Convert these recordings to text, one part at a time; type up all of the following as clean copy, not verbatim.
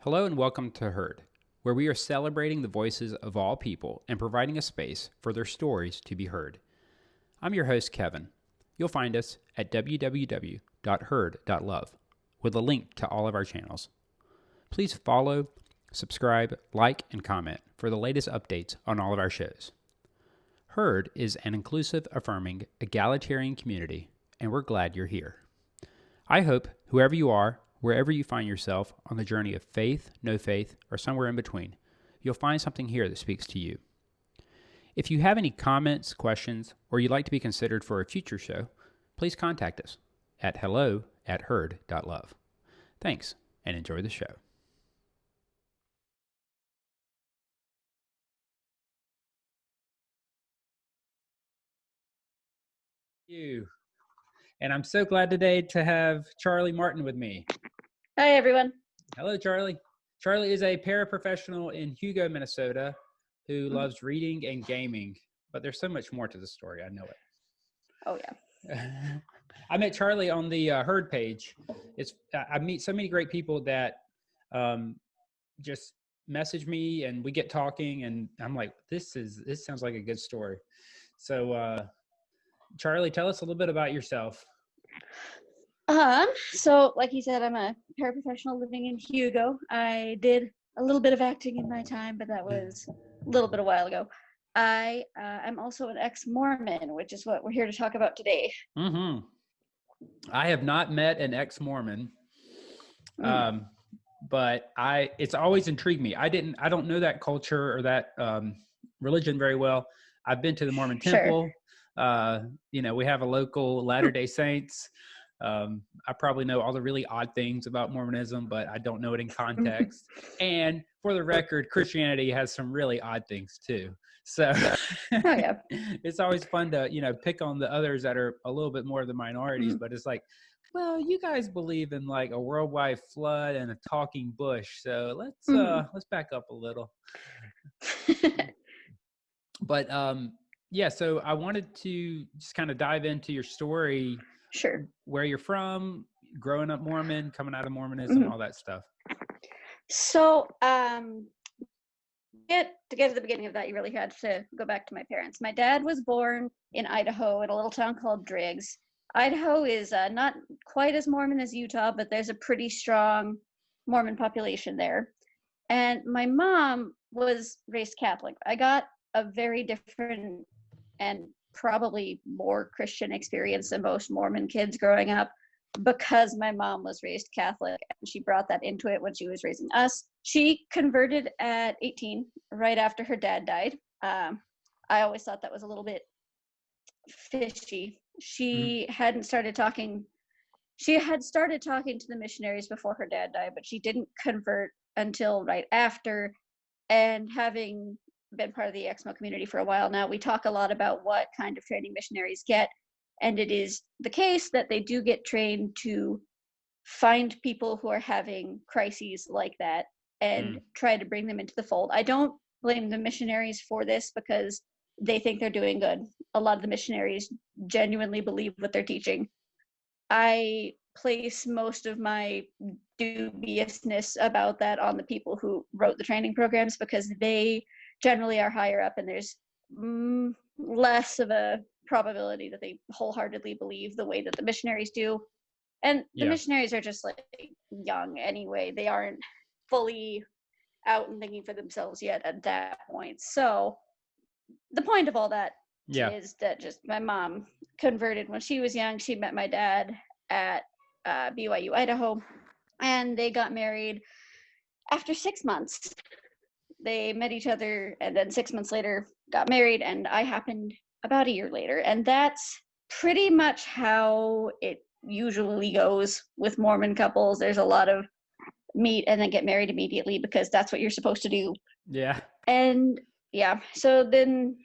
Hello and welcome to Heard, where we are celebrating the voices of all people and providing a space for their stories to be heard. I'm your host, Kevin. You'll find us at www.heard.love with a link to all of our channels. Please follow, subscribe, like, and comment for the latest updates on all of our shows. Heard is an inclusive, affirming, egalitarian community, and we're glad you're here. I hope whoever you are, wherever you find yourself on the journey of faith, no faith, or somewhere in between, you'll find something here that speaks to you. If you have any comments, questions, or you'd like to be considered for a future show, please contact us at hello@heard.love. Thanks, and enjoy the show. You. And I'm so glad today to have Charli Martin with me. Hi, everyone. Hello, Charli. Charli is a paraprofessional in Hugo, Minnesota, who loves reading and gaming. But there's so much more to the story. I know it. Oh, yeah. I met Charli on the Heard page. I meet so many great people that just message me and we get talking, and I'm like, this sounds like a good story. So, Charli, tell us a little bit about yourself. So like you said, I'm a paraprofessional living in Hugo. I did a little bit of acting in my time, but that was a little bit a while ago. I'm also an ex-Mormon, which is what we're here to talk about today. Mm-hmm. I have not met an ex-Mormon, but it's always intrigued me. I don't know that culture or that religion very well. I've been to the Mormon temple. We have a local Latter-day Saints. I probably know all the really odd things about Mormonism, but I don't know it in context. And for the record, Christianity has some really odd things too. So it's always fun to, pick on the others that are a little bit more of the minorities, but it's like, well, you guys believe in like a worldwide flood and a talking bush. So let's back up a little. But so I wanted to just kind of dive into your story. Sure. Where you're from, growing up Mormon, coming out of Mormonism, all that stuff. So, to get to the beginning of that, you really had to go back to my parents. My dad was born in Idaho in a little town called Driggs. Idaho is not quite as Mormon as Utah, but there's a pretty strong Mormon population there. And my mom was raised Catholic. I got a very different and probably more Christian experience than most Mormon kids growing up because my mom was raised Catholic and she brought that into it when she was raising us. She converted at 18, right after her dad died. I always thought that was a little bit fishy. She had started talking to the missionaries before her dad died, but she didn't convert until right after. And having been part of the Ex-Mo community for a while now, we talk a lot about what kind of training missionaries get, and it is the case that they do get trained to find people who are having crises like that and try to bring them into the fold. I don't blame the missionaries for this because they think they're doing good. A lot of the missionaries genuinely believe what they're teaching. I place most of my dubiousness about that on the people who wrote the training programs because they generally are higher up and there's less of a probability that they wholeheartedly believe the way that the missionaries do. And the missionaries are just like young anyway. They aren't fully out and thinking for themselves yet at that point. So the point of all that is that just my mom converted when she was young. She met my dad at BYU, Idaho, and they got married after 6 months. They met each other and then 6 months later got married, and I happened about a year later. And that's pretty much how it usually goes with Mormon couples. There's a lot of meet and then get married immediately because that's what you're supposed to do. Yeah. And so then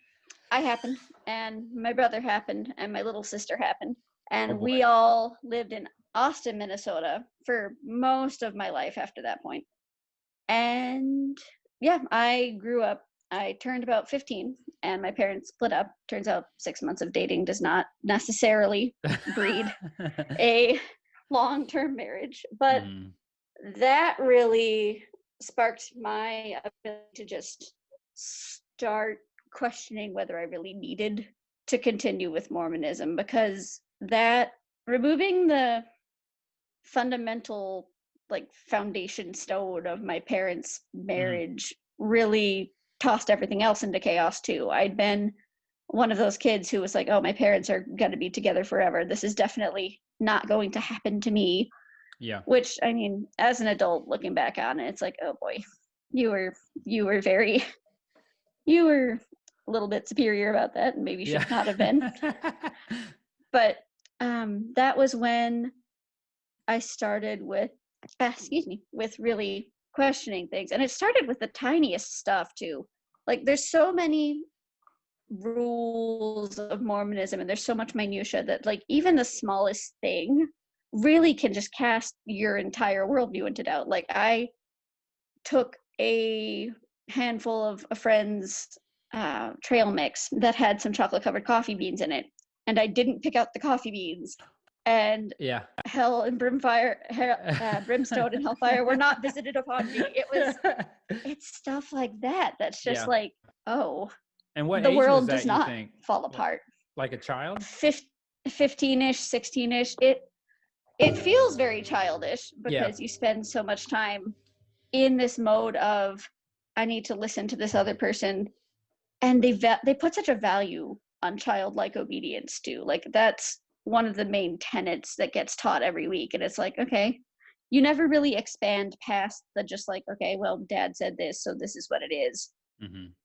I happened, and my brother happened, and my little sister happened. And we all lived in Austin, Minnesota for most of my life after that point. And I grew up. I turned about 15 and my parents split up. Turns out 6 months of dating does not necessarily breed a long-term marriage, but that really sparked my ability to just start questioning whether I really needed to continue with Mormonism, because that removing the fundamental like foundation stone of my parents' marriage really tossed everything else into chaos too. I'd been one of those kids who was like, oh, my parents are going to be together forever. This is definitely not going to happen to me. Yeah. Which, I mean, as an adult looking back on it, it's like, oh boy, you were a little bit superior about that and maybe should not have been. But that was when I started with really questioning things. And it started with the tiniest stuff too. Like there's so many rules of Mormonism and there's so much minutia that like even the smallest thing really can just cast your entire worldview into doubt. Like I took a handful of a friend's trail mix that had some chocolate covered coffee beans in it, and I didn't pick out the coffee beans, and hell and brimstone and hellfire were not visited upon me. It's stuff like that that's just like, oh, and what the age world was that, does not you think? fall apart. Like a child? 15-ish, 16-ish. It feels very childish because you spend so much time in this mode of I need to listen to this other person, and they put such a value on childlike obedience too. Like that's one of the main tenets that gets taught every week, and it's like, okay, you never really expand past the just like, okay, well, dad said this, so this is what it is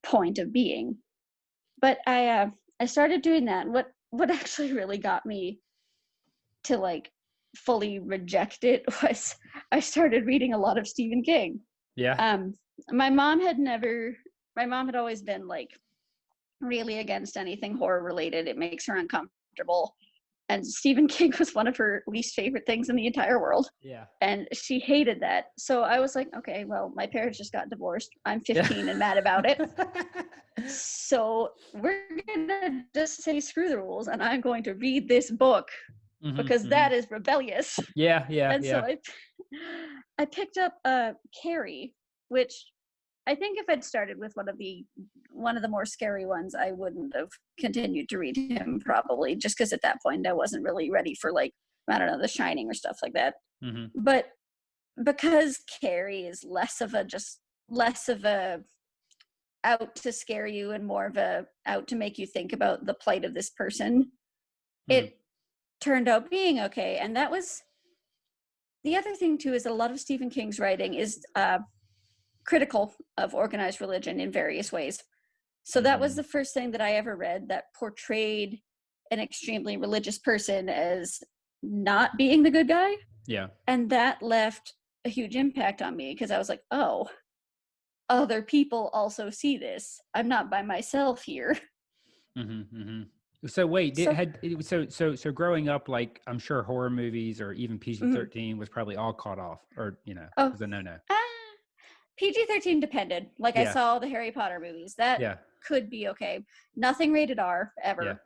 point of being. But I started doing that. What actually really got me to like fully reject it was I started reading a lot of Stephen King. My mom had always been like really against anything horror related. It makes her uncomfortable. And Stephen King was one of her least favorite things in the entire world. And she hated that. So I was like, okay, well, my parents just got divorced. I'm 15 and mad about it. So we're gonna just say screw the rules and I'm going to read this book because that is rebellious. So I picked up Carrie, which I think if I'd started with one of the more scary ones, I wouldn't have continued to read him probably, just because at that point I wasn't really ready for like, I don't know, The Shining or stuff like that. But because Carrie is less of a out to scare you and more of a out to make you think about the plight of this person, it turned out being okay. And that was the other thing too, is a lot of Stephen King's writing is critical of organized religion in various ways. So that was the first thing that I ever read that portrayed an extremely religious person as not being the good guy. And that left a huge impact on me because I was like, oh, other people also see this. I'm not by myself here. So wait, so growing up, like I'm sure horror movies or even PG-13 was probably all caught off, or was a no. PG-13 depended. Like I saw the Harry Potter movies. That could be okay. Nothing rated R ever.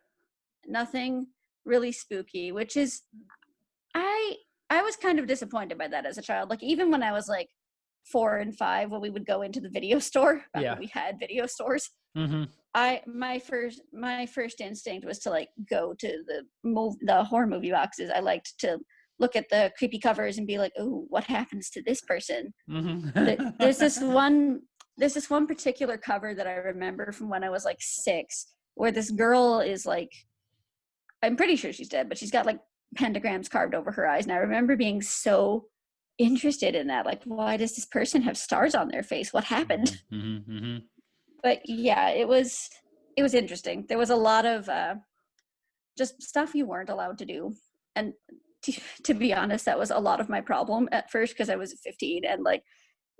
Nothing really spooky, which is I was kind of disappointed by that as a child. Like even when I was like 4 and 5, when we would go into the video store, back when we had video stores, my first instinct was to like go to the horror movie boxes. I liked to look at the creepy covers and be like, oh, what happens to this person? There's this one particular cover that I remember from when I was like 6, where this girl is like, I'm pretty sure she's dead, but she's got like pentagrams carved over her eyes. And I remember being so interested in that. Like, why does this person have stars on their face? What happened? But yeah, it was interesting. There was a lot of just stuff you weren't allowed to do. And to be honest, that was a lot of my problem at first because I was 15 and like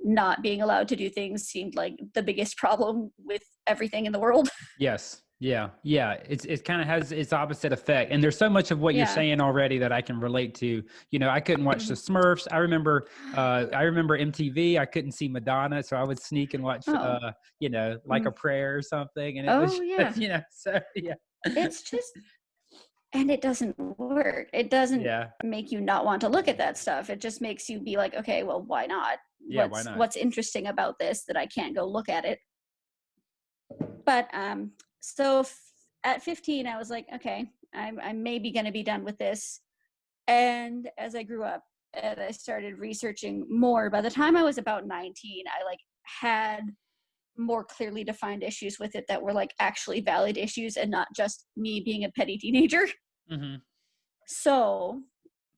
not being allowed to do things seemed like the biggest problem with everything in the world. It kind of has its opposite effect. And there's so much of what you're saying already that I can relate to. I couldn't watch the Smurfs. I remember MTV. I couldn't see Madonna, so I would sneak and watch Like a Prayer or something. And it was it's just And it doesn't work. It doesn't Yeah. make you not want to look at that stuff. It just makes you be like, okay, well, why not? Yeah, why not? What's interesting about this that I can't go look at it? But so at 15, I was like, okay, I'm maybe going to be done with this. And as I grew up and I started researching more, by the time I was about 19, I like had more clearly defined issues with it that were like actually valid issues and not just me being a petty teenager. Mm-hmm. So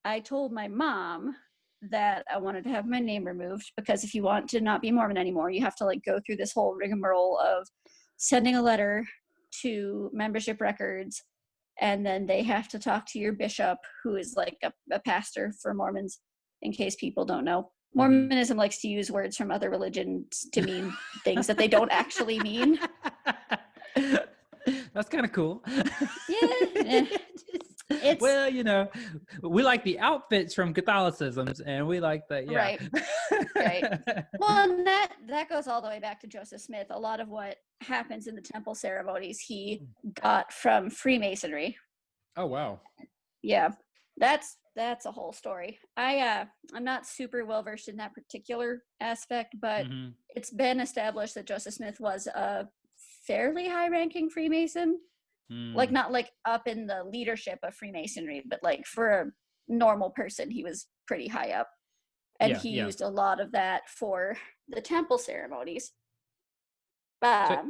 I told my mom that I wanted to have my name removed, because if you want to not be Mormon anymore, you have to like go through this whole rigmarole of sending a letter to membership records, and then they have to talk to your bishop, who is like a pastor for Mormons, in case people don't know. Mormonism likes to use words from other religions to mean things that they don't actually mean. That's kind of cool. Yeah. Well, you know, we like the outfits from Catholicism, and we like the, yeah. Right. Well, and that goes all the way back to Joseph Smith. A lot of what happens in the temple ceremonies he got from Freemasonry. Oh, wow. Yeah, that's a whole story. I'm not super well versed in that particular aspect, but it's been established that Joseph Smith was a fairly high-ranking Freemason. Like not like up in the leadership of Freemasonry, but like for a normal person, he was pretty high up. And he used a lot of that for the temple ceremonies. But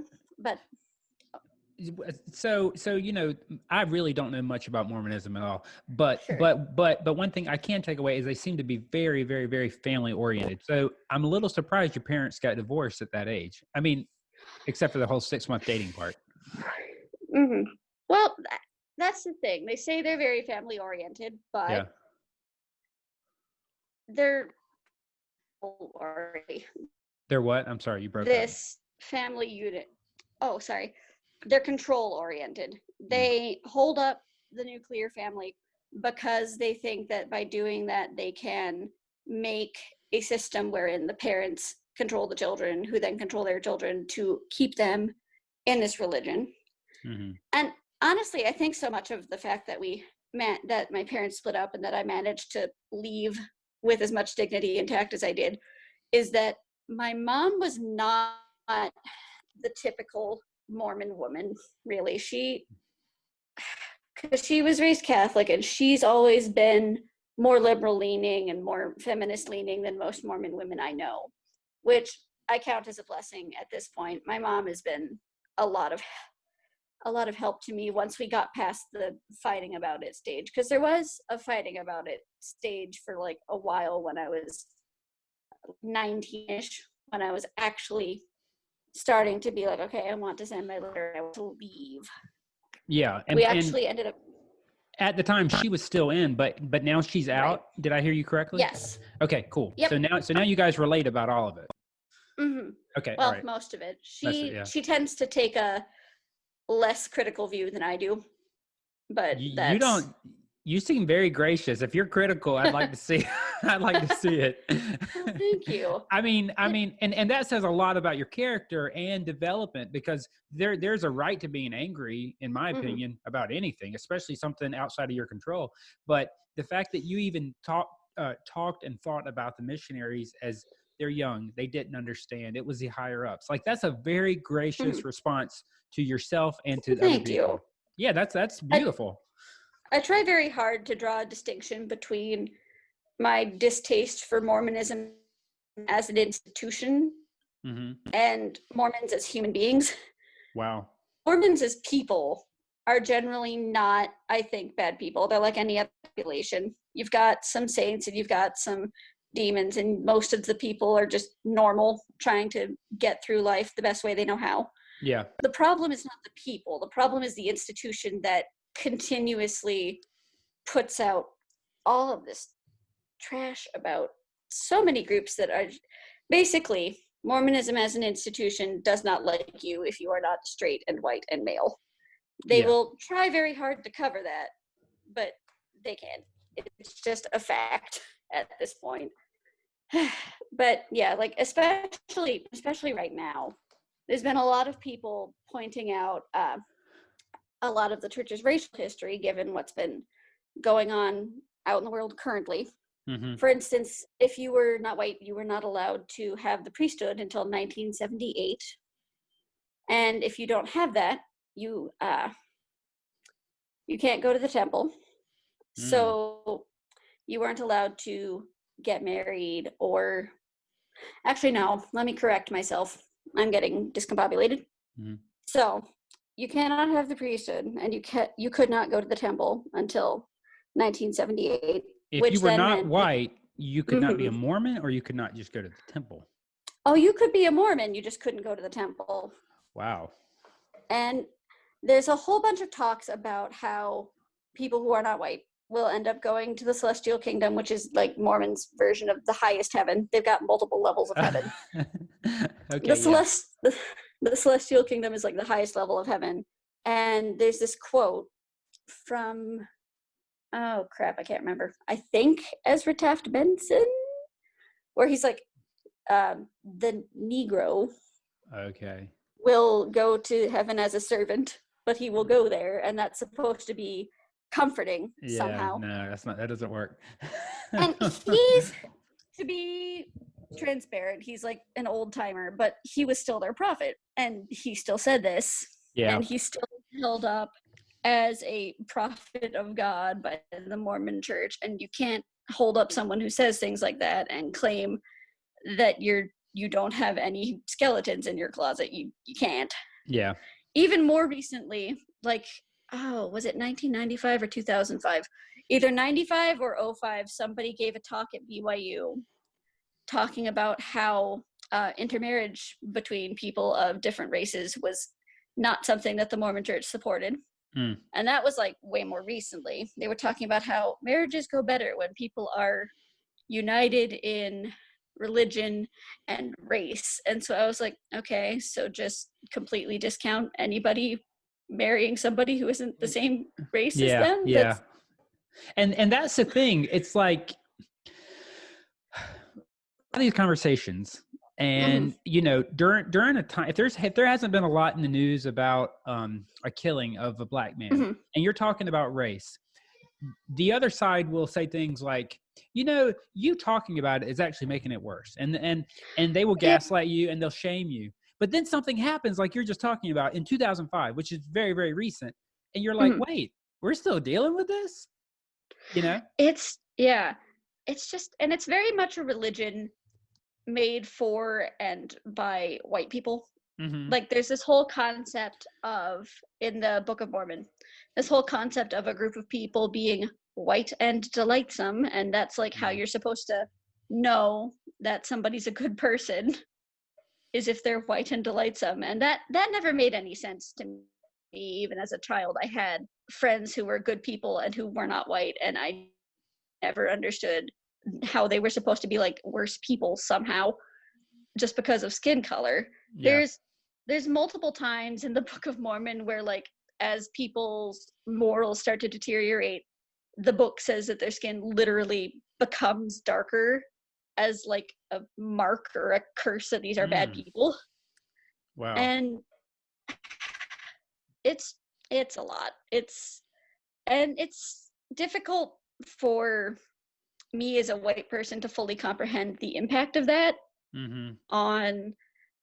so you know, I really don't know much about Mormonism at all, but sure. but one thing I can take away is they seem to be very, very, very family oriented. So I'm a little surprised your parents got divorced at that age. I mean, except for the whole 6-month dating part. Well, that's the thing. They say they're very family oriented, but they're They're what? I'm sorry, you broke this up. Family unit. Oh, sorry. They're control oriented. They hold up the nuclear family because they think that by doing that, they can make a system wherein the parents control the children, who then control their children to keep them in this religion. And honestly, I think so much of the fact that that my parents split up and that I managed to leave with as much dignity intact as I did is that my mom was not the typical Mormon woman, really. Because she was raised Catholic, and she's always been more liberal leaning and more feminist leaning than most Mormon women I know, which I count as a blessing at this point. My mom has been a lot of help to me once we got past the fighting about it stage, because there was a fighting about it stage for like a while when I was 19ish, when I was actually starting to be like, okay, I want to send my letter, I want to leave. Yeah, and we actually ended up. At the time, she was still in, but now she's out. Right. Did I hear you correctly? Yes. Okay, cool. Yep. So now you guys relate about all of it. Okay. Well, right. Most of it. She tends to take a less critical view than I do, but you seem very gracious. If you're critical, I'd like to see it. Well, thank you. I mean, and that says a lot about your character and development, because there's a right to being angry, in my opinion, about anything, especially something outside of your control. But the fact that you even talked and thought about the missionaries as they're young, they didn't understand. It was the higher ups. Like, that's a very gracious response to yourself and to other people. Thank you. Yeah, that's beautiful. I try very hard to draw a distinction between my distaste for Mormonism as an institution and Mormons as human beings. Wow. Mormons as people are generally not, I think, bad people. They're like any other population. You've got some saints and you've got some demons, and most of the people are just normal, trying to get through life the best way they know how. Yeah. The problem is not the people. The problem is the institution that continuously puts out all of this trash about so many groups that are basically, Mormonism as an institution does not like you if you are not straight and white and male. They will try very hard to cover that, but they can't. It's just a fact at this point. But yeah, like especially right now, there's been a lot of people pointing out a lot of the church's racial history, given what's been going on out in the world currently. Mm-hmm. For instance, if you were not white, you were not allowed to have the priesthood until 1978. And if you don't have that, you can't go to the temple. So you weren't allowed to get married, or actually, no, let me correct myself. I'm getting discombobulated. So you cannot have the priesthood, and you could not go to the temple until 1978. If you were not white, you could not be a Mormon, or you could not just go to the temple. Oh, you could be a Mormon, you just couldn't go to the temple. Wow. And there's a whole bunch of talks about how people who are not white will end up going to the celestial kingdom, which is like Mormons' version of the highest heaven. They've got multiple levels of heaven. Okay. The celestial kingdom is like the highest level of heaven. And there's this quote from, oh crap, I can't remember. I think Ezra Taft Benson, where he's like, the Negro will go to heaven as a servant, but he will go there, and that's supposed to be comforting somehow. No, that doesn't work. And he's, to be transparent, he's like an old timer, but he was still their prophet, and he still said this. And he's still held up as a prophet of God by the Mormon church, and you can't hold up someone who says things like that and claim that you don't have any skeletons in your closet. You can't. Yeah. Even more recently, like, was it 1995 or 2005? Either 95 or 05, somebody gave a talk at BYU talking about how intermarriage between people of different races was not something that the Mormon church supported. And that was like way more recently. They were talking about how marriages go better when people are united in religion and race. And so I was like, okay, so just completely discount anybody marrying somebody who isn't the same race as them? Yeah. And that's the thing. It's like these conversations, and you know, during a time, if there hasn't been a lot in the news about a killing of a black man, and you're talking about race, the other side will say things like, you know, you talking about it is actually making it worse, and they will gaslight you, and they'll shame you. But then something happens, like you're just talking about in 2005, which is very, very recent, and you're like, wait, we're still dealing with this? You know? It's just, and it's very much a religion made for and by white people. Like there's this whole concept of, in the Book of Mormon, this whole concept of a group of people being white and delightsome, and that's like how you're supposed to know that somebody's a good person, is if they're white and delightsome. And that never made any sense to me. Even as a child, I had friends who were good people and who were not white, and I never understood how they were supposed to be like worse people somehow just because of skin color. There's multiple times in the Book of Mormon where, like, as people's morals start to deteriorate, the book says that their skin literally becomes darker as like a mark or a curse that these are bad people. Wow. And it's a lot. It's difficult for me as a white person to fully comprehend the impact of that on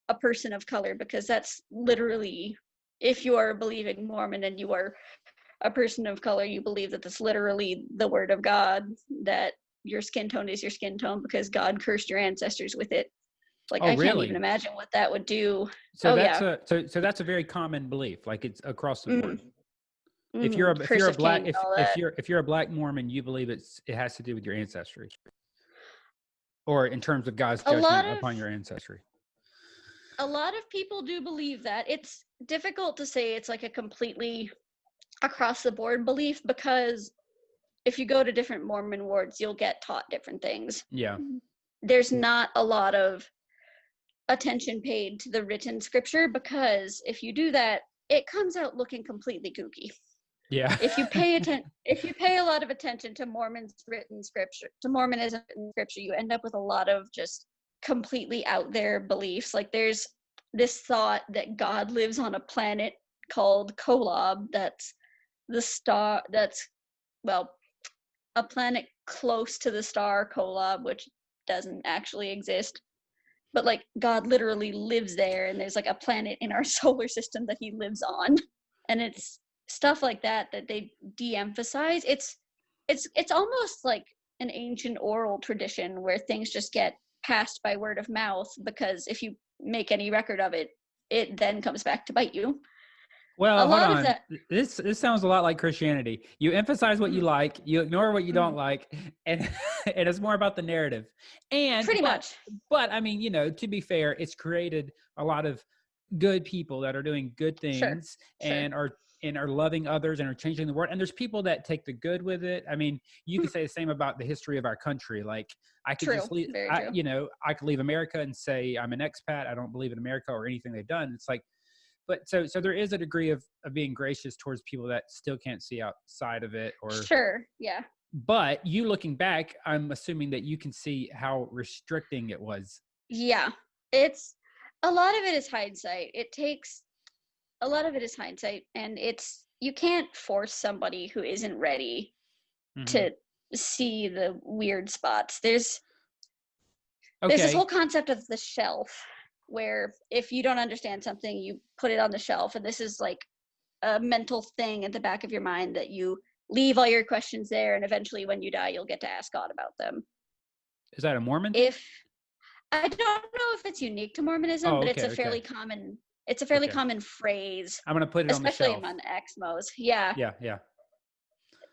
a person of color, because that's literally, if you are a believing Mormon and you are a person of color, you believe that that's literally the word of God, that your skin tone is your skin tone because God cursed your ancestors with it. Like, I can't even imagine what that would do. So that's a very common belief. Like, it's across the board. If you're a black Mormon, you believe it has to do with your ancestry, or in terms of God's judgment upon your ancestry. A lot of people do believe that. It's difficult to say it's like a completely across the board belief, because if you go to different Mormon wards, you'll get taught different things. Yeah. There's not a lot of attention paid to the written scripture, because if you do that, it comes out looking completely kooky. Yeah. If you pay a lot of attention to Mormonism written scripture, you end up with a lot of just completely out there beliefs. Like, there's this thought that God lives on a planet called Kolob. That's the star. That's, well, a planet close to the star Kolob, which doesn't actually exist. But like God literally lives there, and there's like a planet in our solar system that he lives on. And it's stuff like that they de-emphasize. It's almost like an ancient oral tradition where things just get passed by word of mouth, because if you make any record of it, it then comes back to bite you. Well, hold on. This sounds a lot like Christianity. You emphasize what you like, you ignore what you don't like, and and it's more about the narrative. And pretty much. But I mean, to be fair, it's created a lot of good people that are doing good things and are loving others and are changing the world. And there's people that take the good with it. I mean, you could say the same about the history of our country. Like I could just leave, I could leave America and say I'm an expat. I don't believe in America or anything they've done. It's like, but so there is a degree of being gracious towards people that still can't see outside of it, or but you looking back, I'm assuming that you can see how restricting it was. Yeah, it's a lot of it is hindsight. A lot of it is hindsight, and you can't force somebody who isn't ready to see the weird spots. There's this whole concept of the shelf, where if you don't understand something, you put it on the shelf, and this is like a mental thing at the back of your mind that you leave all your questions there, and eventually when you die, you'll get to ask God about them. Is that a Mormon? I don't know if it's unique to Mormonism, but it's a fairly common. It's a fairly common phrase. I'm gonna put it on the shelf, especially among ex-Mos. Yeah.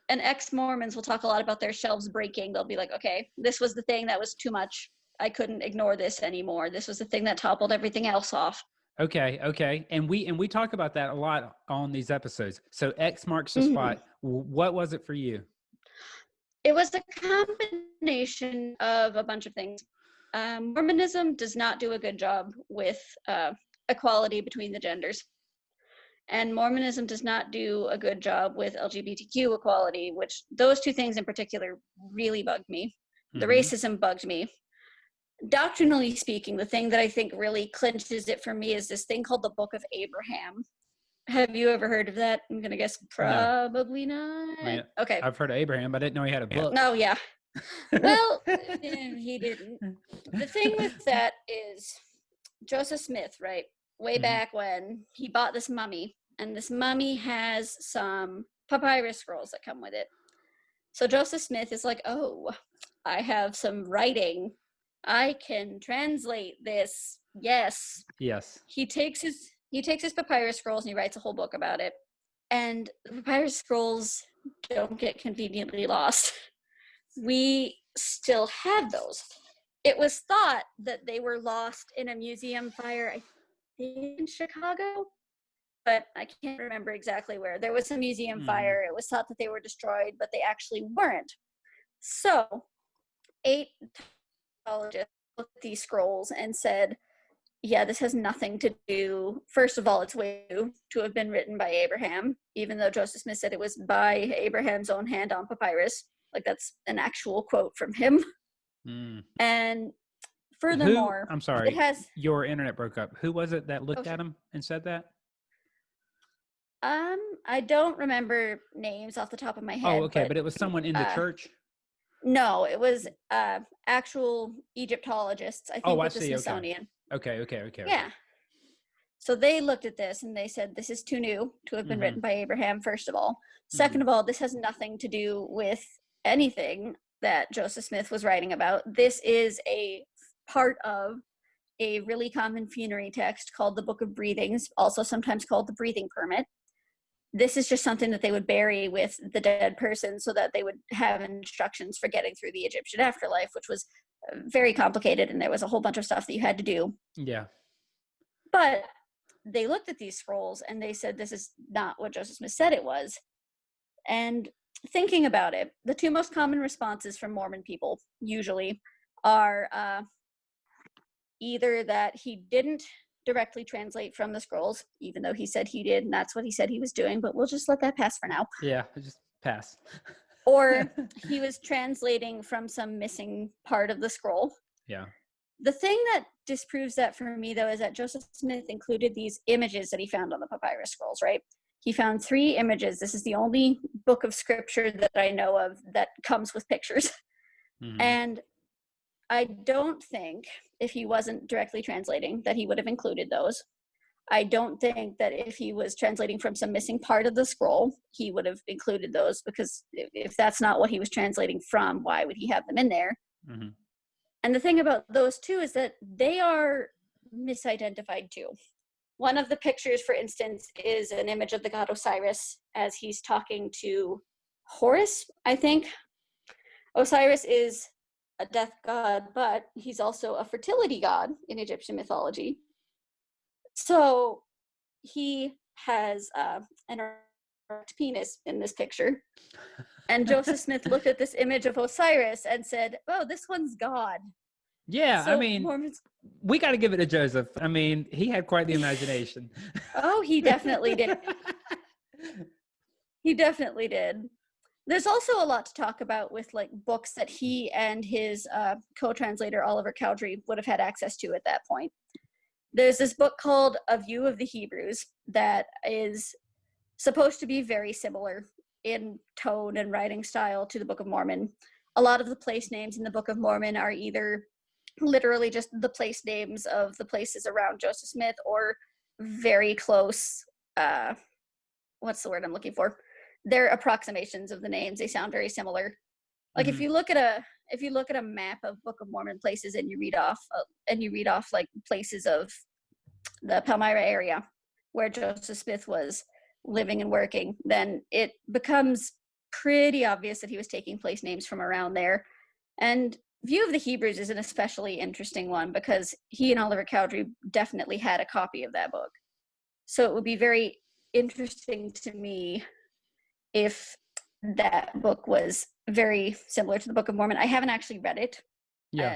And ex-Mormons will talk a lot about their shelves breaking. They'll be like, okay, this was the thing that was too much. I couldn't ignore this anymore. This was the thing that toppled everything else off. Okay. And we talk about that a lot on these episodes. So X marks the spot. What was it for you? It was a combination of a bunch of things. Mormonism does not do a good job with equality between the genders. And Mormonism does not do a good job with LGBTQ equality, which those two things in particular really bugged me. The racism bugged me. Doctrinally speaking, the thing that I think really clinches it for me is this thing called the Book of Abraham. Have you ever heard of that? I'm going to guess probably not. I mean, okay. I've heard of Abraham, but I didn't know he had a book. No, yeah. Well, he didn't. The thing with that is Joseph Smith, right? Way back when he bought this mummy, and this mummy has some papyrus scrolls that come with it. So Joseph Smith is like, oh, I have some writing. I can translate this. Yes. He takes his papyrus scrolls and he writes a whole book about it. And the papyrus scrolls don't get conveniently lost. We still have those. It was thought that they were lost in a museum fire, I think in Chicago, but I can't remember exactly where. There was a museum fire. It was thought that they were destroyed, but they actually weren't. So 8 psychologists looked at these scrolls and said, yeah, this has nothing to do. First of all, it's way to have been written by Abraham, even though Joseph Smith said it was by Abraham's own hand on papyrus. Like, that's an actual quote from him. And furthermore, I'm sorry, your internet broke up. Who was it that looked at him and said that? I don't remember names off the top of my head. Oh, okay, but it was someone in the church? No, it was actual Egyptologists, I think, with the Smithsonian. Okay. Yeah. So they looked at this and they said, this is too new to have been written by Abraham, first of all. Second of all, this has nothing to do with anything that Joseph Smith was writing about. This is a part of a really common funerary text called the Book of Breathings, also sometimes called the Breathing Permit. This is just something that they would bury with the dead person so that they would have instructions for getting through the Egyptian afterlife, which was very complicated, and there was a whole bunch of stuff that you had to do. Yeah. But they looked at these scrolls and they said, this is not what Joseph Smith said it was. And thinking about it, the two most common responses from Mormon people usually are either that he didn't directly translate from the scrolls, even though he said he did, and that's what he said he was doing, but we'll just let that pass for now. Yeah, just pass. Or he was translating from some missing part of the scroll. Yeah. The thing that disproves that for me, though, is that Joseph Smith included these images that he found on the papyrus scrolls, right? He found 3 images. This is the only book of scripture that I know of that comes with pictures. Mm-hmm. And I don't think, if he wasn't directly translating, that he would have included those. I don't think that if he was translating from some missing part of the scroll, he would have included those, because if that's not what he was translating from, why would he have them in there? Mm-hmm. And the thing about those 2 is that they are misidentified too. One of the pictures, for instance, is an image of the god Osiris as he's talking to Horus, I think. Osiris is a death god, but he's also a fertility god in Egyptian mythology. So he has an erect penis in this picture. And Joseph Smith looked at this image of Osiris and said, oh, this one's God. Yeah, so I mean, Mormons, we got to give it to Joseph. I mean, he had quite the imagination. Oh, he definitely did. He definitely did. There's also a lot to talk about with like books that he and his co-translator Oliver Cowdery would have had access to at that point. There's this book called A View of the Hebrews that is supposed to be very similar in tone and writing style to the Book of Mormon. A lot of the place names in the Book of Mormon are either literally just the place names of the places around Joseph Smith, or very close, what's the word I'm looking for? They're approximations of the names. They sound very similar. Like if you look at a map of Book of Mormon places and you read off like places of the Palmyra area where Joseph Smith was living and working, then it becomes pretty obvious that he was taking place names from around there. And View of the Hebrews is an especially interesting one because he and Oliver Cowdery definitely had a copy of that book. So it would be very interesting to me if that book was very similar to the Book of Mormon. I haven't actually read it,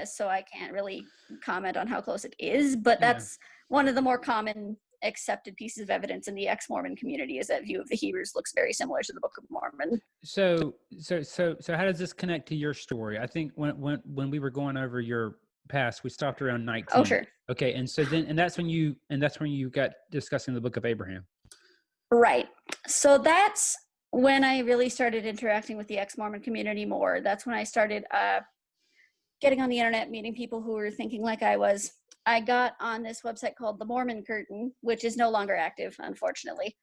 so I can't really comment on how close it is, but that's one of the more common accepted pieces of evidence in the ex-Mormon community, is that View of the Hebrews looks very similar to the Book of Mormon. So how does this connect to your story? I think when we were going over your past, we stopped around 19. Oh, sure. Okay, and so then that's when you got discussing the Book of Abraham. Right. So that's when I really started interacting with the ex-Mormon community more. That's when I started getting on the internet, meeting people who were thinking like I was. I got on this website called The Mormon Curtain, which is no longer active, unfortunately,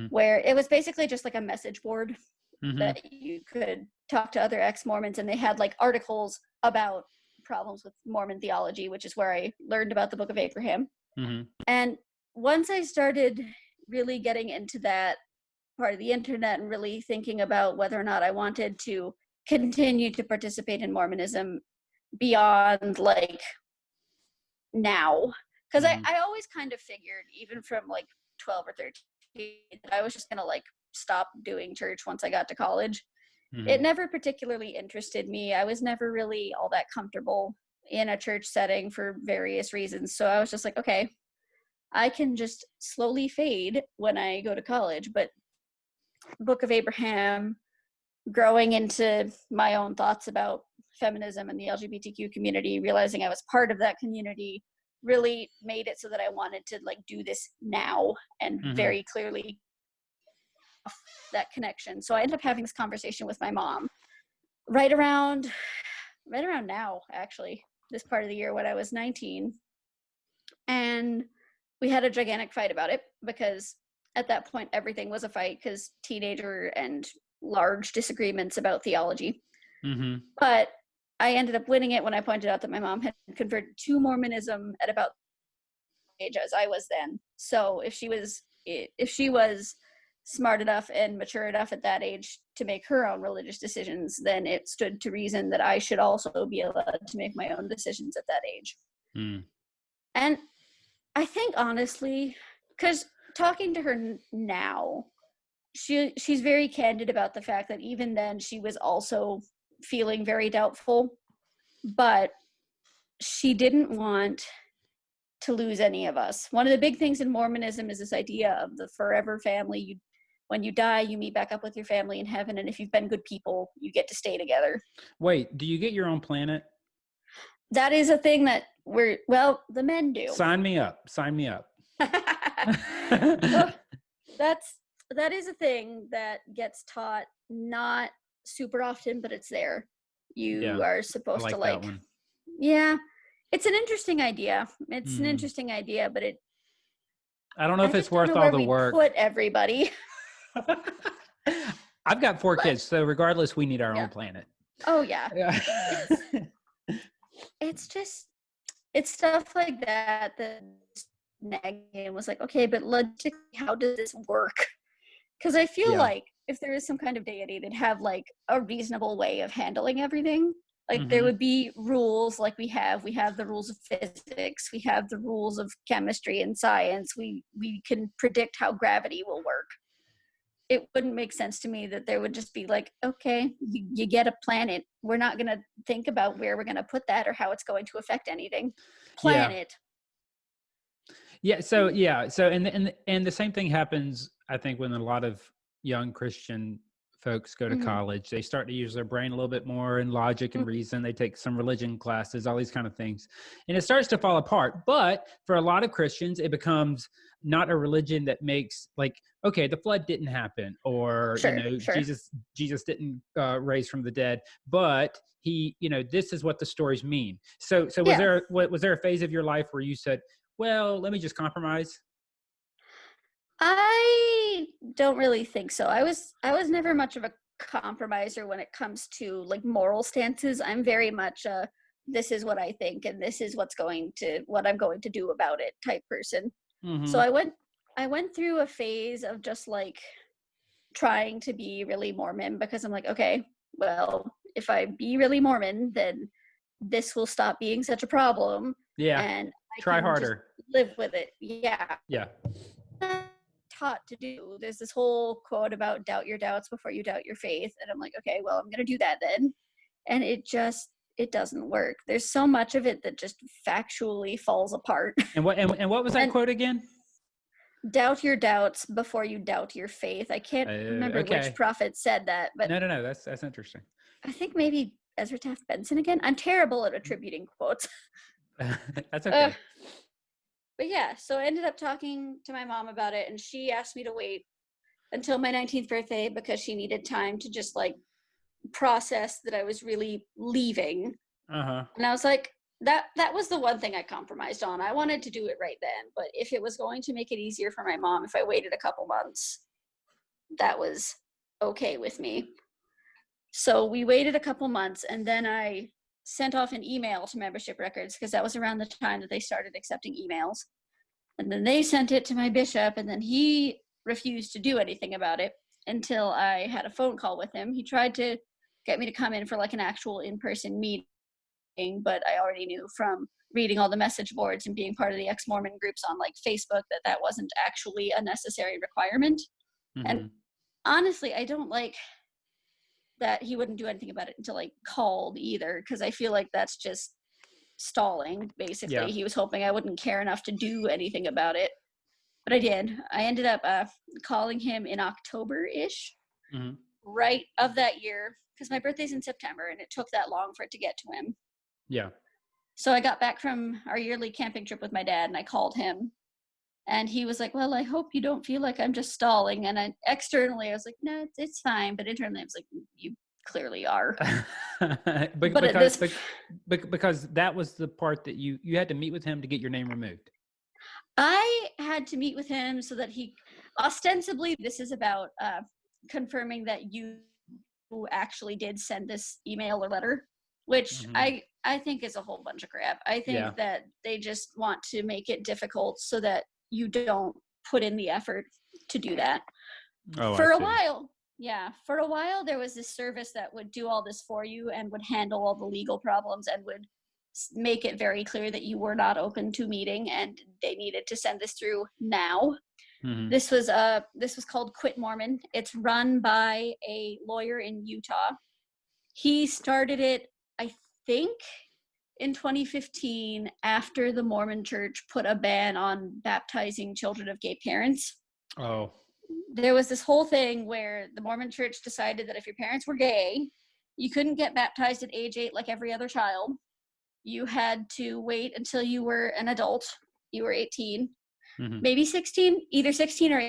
where it was basically just like a message board that you could talk to other ex-Mormons, and they had like articles about problems with Mormon theology, which is where I learned about the Book of Abraham. And once I started really getting into that part of the internet and really thinking about whether or not I wanted to continue to participate in Mormonism beyond like now, because I always kind of figured, even from like 12 or 13, that I was just gonna like stop doing church once I got to college. It never particularly interested me. I was never really all that comfortable in a church setting for various reasons, so I was just like, okay, I can just slowly fade when I go to college. But Book of Abraham, growing into my own thoughts about feminism and the LGBTQ community, realizing I was part of that community, really made it so that I wanted to like do this now and very clearly that connection. So I ended up having this conversation with my mom right around now, actually, this part of the year when I was 19. And we had a gigantic fight about it, because at that point everything was a fight, because teenager and large disagreements about theology. But I ended up winning it when I pointed out that my mom had converted to Mormonism at about the age as I was then. So if she was smart enough and mature enough at that age to make her own religious decisions, then it stood to reason that I should also be allowed to make my own decisions at that age. And I think honestly, because talking to her now, she's very candid about the fact that even then she was also feeling very doubtful, but she didn't want to lose any of us. One of the big things in Mormonism is this idea of the forever family. When you die, you meet back up with your family in heaven, and if you've been good people, you get to stay together. Wait, do you get your own planet? That is a thing that the men do. Sign me up. Sign me up. So that is a thing that gets taught not super often, but it's there. You are supposed to like, that one. Yeah, it's an interesting idea. It's an interesting idea, but I don't know if it's worth all the work. Put everybody. I've got 4 kids, so regardless, we need our own planet. Oh yeah. It's stuff like that nagging was like, okay, but logically, how does this work? Because I feel like if there is some kind of deity, they'd have like a reasonable way of handling everything. Like there would be rules, like we have the rules of physics, we have the rules of chemistry and science. We can predict how gravity will work. It wouldn't make sense to me that there would just be like, okay, you get a planet. We're not going to think about where we're going to put that or how it's going to affect anything. Planet. Yeah. So and the same thing happens, I think, when a lot of young Christian folks go to college. They start to use their brain a little bit more in logic and reason. They take some religion classes, all these kind of things, and it starts to fall apart. But for a lot of Christians, it becomes not a religion that makes like, okay, the flood didn't happen, or Jesus didn't raise from the dead, but he, this is what the stories mean. So was there a phase of your life where you said, well, let me just compromise? I don't really think so. I was never much of a compromiser when it comes to like moral stances. I'm very much this is what I think and this is what I'm going to do about it type person. So I went through a phase of just like trying to be really Mormon, because I'm like, okay, well, if I be really Mormon, then this will stop being such a problem. Yeah. And I try can harder. just live with it. Yeah. Yeah. Taught to do. There's this whole quote about doubt your doubts before you doubt your faith, and I'm like, okay, well, I'm gonna do that then. And it doesn't work. There's so much of it that just factually falls apart. And what was that quote again? Doubt your doubts before you doubt your faith. I can't remember which prophet said that, but no, that's interesting. I think maybe Ezra Taft Benson again. I'm terrible at attributing quotes. That's okay. But yeah, so I ended up talking to my mom about it, and she asked me to wait until my 19th birthday because she needed time to just like process that I was really leaving. And I was like, that was the one thing I compromised on. I wanted to do it right then, but if it was going to make it easier for my mom if I waited a couple months, that was okay with me. So we waited a couple months, and then I sent off an email to membership records because that was around the time that they started accepting emails. And then they sent it to my bishop, and then he refused to do anything about it until I had a phone call with him. He tried to get me to come in for like an actual in-person meeting, but I already knew from reading all the message boards and being part of the Ex-Mormon groups on like Facebook that wasn't actually a necessary requirement. And honestly, I don't like that he wouldn't do anything about it until I called either, because I feel like that's just stalling, basically. Yeah. He was hoping I wouldn't care enough to do anything about it. But I did. I ended up calling him in October-ish, right of that year, because my birthday's in September, and it took that long for it to get to him. Yeah. So I got back from our yearly camping trip with my dad, and I called him. And he was like, well, I hope you don't feel like I'm just stalling. And externally, I was like, no, it's fine. But internally, I was like, you clearly are. Because that was the part that you had to meet with him to get your name removed. I had to meet with him so that he, ostensibly, this is about confirming that you actually did send this email or letter, which I think is a whole bunch of crap. I think that they just want to make it difficult so that you don't put in the effort to do that. For a while there was this service that would do all this for you and would handle all the legal problems and would make it very clear that you were not open to meeting and they needed to send this through now. This was called Quit Mormon. It's run by a lawyer in Utah. He started it, I think, in 2015, after the Mormon Church put a ban on baptizing children of gay parents. Oh. There was this whole thing where the Mormon Church decided that if your parents were gay, you couldn't get baptized at age 8 like every other child. you had to wait until you were an adult. You were 18, Mm-hmm. maybe 16, either 16 or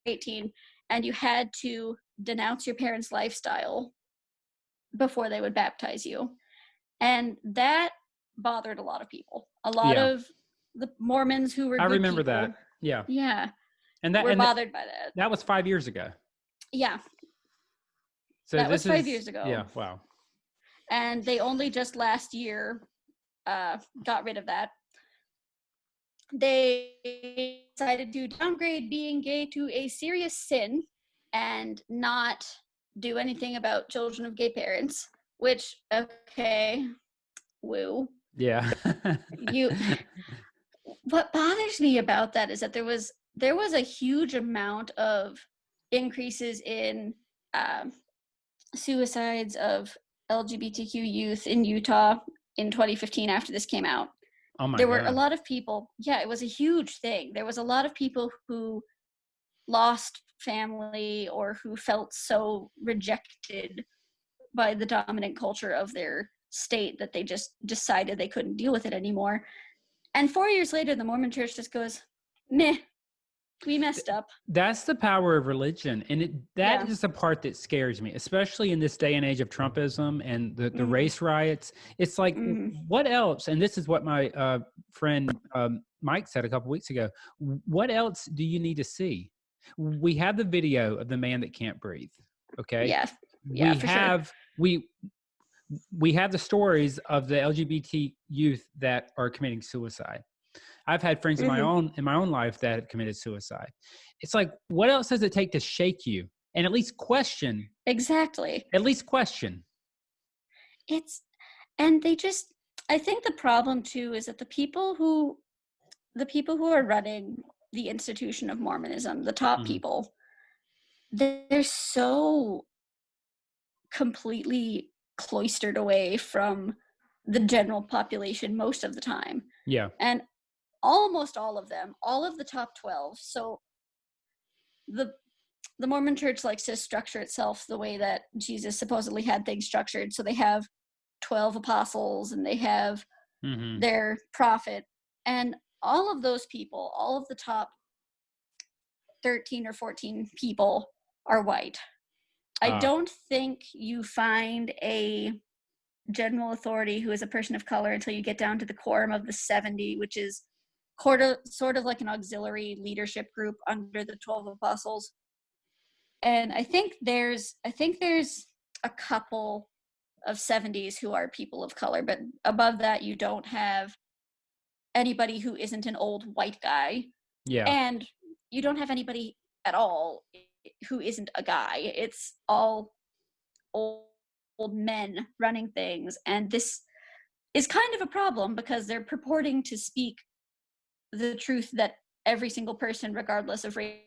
18, and you had to denounce your parents' lifestyle before they would baptize you. And that bothered a lot of people. A lot of the Mormons who were I good remember people, that. Yeah. Yeah. And that were bothered by that. That was 5 years ago. Yeah. So that this was 5 is, years ago. Yeah. Wow. And they only just last year got rid of that. They decided to downgrade being gay to a serious sin and not do anything about children of gay parents, which, okay, woo. Yeah. What bothers me about that is that there was a huge amount of increases in suicides of LGBTQ youth in Utah in 2015 after this came out. Oh my there God. were a lot of people. Yeah, it was a huge thing. There was a lot of people who lost family or who felt so rejected by the dominant culture of their state that they just decided they couldn't deal with it anymore. And 4 years later, the Mormon church just goes, meh, we messed up. That's the power of religion. And that is the part that scares me, especially in this day and age of Trumpism and the race riots. It's like, what else? And this is what my friend Mike said a couple weeks ago. What else do you need to see? We have the video of the man that can't breathe. Okay. Yeah. Yeah, We have the stories of the LGBT youth that are committing suicide. I've had friends in my own life that have committed suicide. It's like, what else does it take to shake you and at least question? Exactly. At least question. And they just, I think the problem too is that the people who are running the institution of Mormonism, the top people, they're so completely cloistered away from the general population most of the time. Yeah. And almost all of them, all of the top 12. So the Mormon church likes to structure itself the way that Jesus supposedly had things structured. So they have 12 apostles and they have their prophet. And all of those people, all of the top 13 or 14 people are white. I don't think you find a general authority who is a person of color until you get down to the quorum of the 70, which is sort of like an auxiliary leadership group under the 12 apostles. And I think there's a couple of 70s who are people of color, but above that you don't have anybody who isn't an old white guy. Yeah. And you don't have anybody at all who isn't a guy. It's all old men running things, and this is kind of a problem because they're purporting to speak the truth that every single person, regardless of race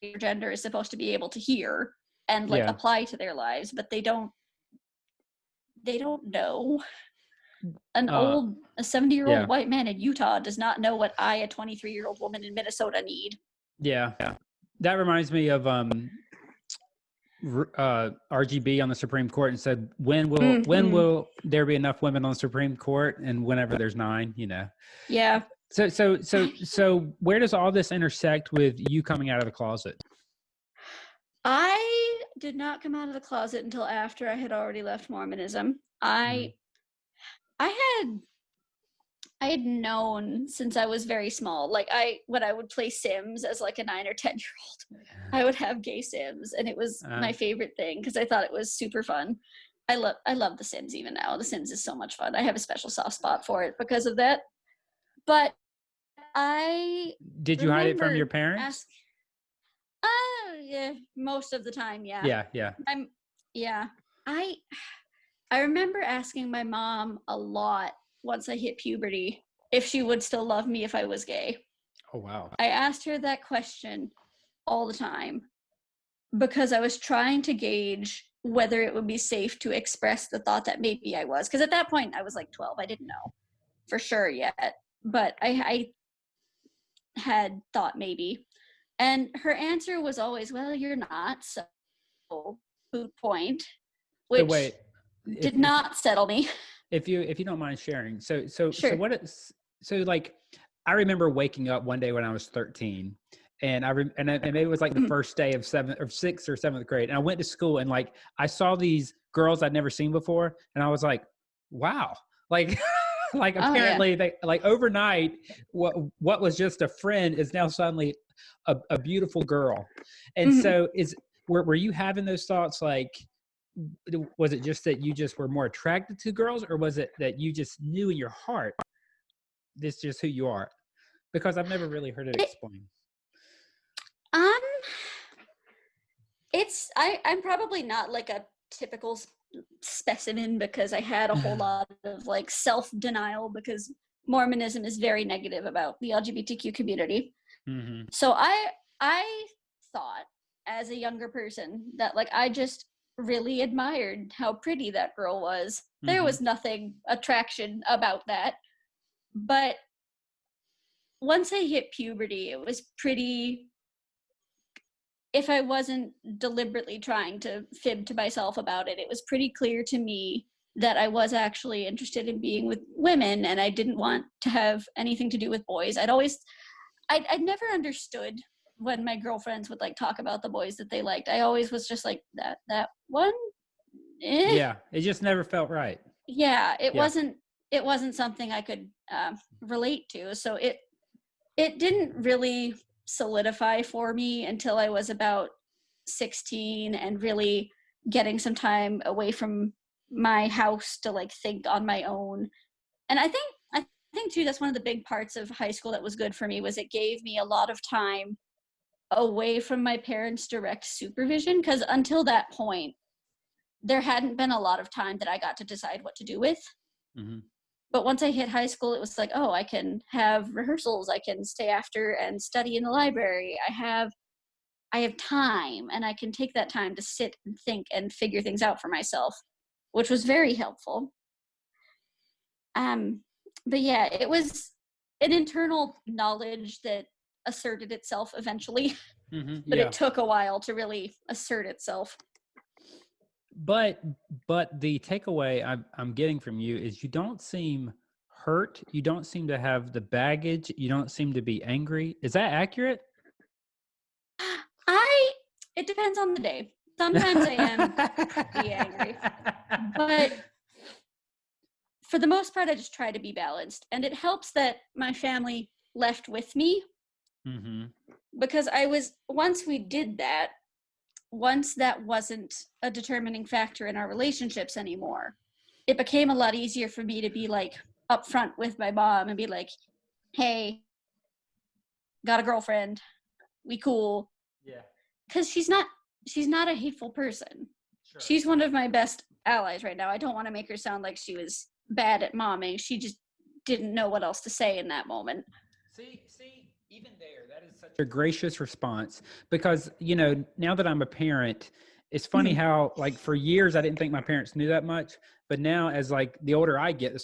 or gender, is supposed to be able to hear and apply to their lives, but they don't know. A 70-year-old white man in Utah does not know what I, a 23-year-old woman in Minnesota, need. Yeah. That reminds me of RGB on the Supreme Court and said, when will there be enough women on the Supreme Court? And whenever there's 9, Yeah. So where does all this intersect with you coming out of the closet? I did not come out of the closet until after I had already left Mormonism. I had known since I was very small. Like when I would play Sims as like a 9 or 10-year-old, I would have gay Sims, and it was my favorite thing because I thought it was super fun. I love The Sims even now. The Sims is so much fun. I have a special soft spot for it because of that. But did you hide it from your parents? Yeah, most of the time, yeah. Yeah. I remember asking my mom a lot once I hit puberty if she would still love me if I was gay. Oh, wow. I asked her that question all the time because I was trying to gauge whether it would be safe to express the thought that maybe I was. Because at that point, I was like 12. I didn't know for sure yet. But I had thought maybe. And her answer was always, well, you're not, so moot point, which did not settle me. if you don't mind sharing. So Sure. what it's so like I remember waking up one day when I was 13, and and it was like the first day of 7th or 6th or 7th grade, and I went to school, and like I saw these girls I'd never seen before, and I was like, wow, like like Oh yeah. apparently they like overnight what was just a friend is now suddenly a beautiful girl. And Mhm. so were you having those thoughts like, was it just that you just were more attracted to girls, or was it that you just knew in your heart this is just who you are? Because I've never really heard it It, explained. um, I'm probably not like a typical specimen because I had a whole lot of like self-denial because Mormonism is very negative about the LGBTQ community. Mm-hmm. So I thought as a younger person that like I just really admired how pretty that girl was. There Mm-hmm. was nothing attraction about that. But once I hit puberty, it was pretty, if I wasn't deliberately trying to fib to myself about it, it was pretty clear to me that I was actually interested in being with women and I didn't want to have anything to do with boys. I'd never understood when my girlfriends would like talk about the boys that they liked. I always was just like that one. Eh. Yeah, it just never felt right. Yeah, Yeah. it wasn't something I could relate to. So it didn't really solidify for me until I was about 16 and really getting some time away from my house to like think on my own. And I think too that's one of the big parts of high school that was good for me was it gave me a lot of time away from my parents' direct supervision because until that point there hadn't been a lot of time that I got to decide what to do with. Mm-hmm. But once I hit high school, it was like, oh, I can have rehearsals. I can stay after and study in the library. I have time and I can take that time to sit and think and figure things out for myself, which was very helpful. Um, but yeah, it was an internal knowledge that asserted itself eventually, Mm-hmm. but Yeah. it took a while to really assert itself. But the takeaway I'm getting from you is you don't seem hurt. You don't seem to have the baggage. You don't seem to be angry. Is that accurate? I it depends on the day. Sometimes I am pretty angry, but for the most part I just try to be balanced, and it helps that my family left with me Mm-hmm. because I was once that wasn't a determining factor in our relationships anymore, it became a lot easier for me to be like upfront with my mom and be like, hey, got a girlfriend, we cool. Yeah. Because she's not a hateful person. Sure. She's one of my best allies right now. I don't want to make her sound like she was bad at momming. She just didn't know what else to say in that moment. See, even there, that is such a gracious response because, now that I'm a parent, it's funny how like for years I didn't think my parents knew that much, but now as like the older I get,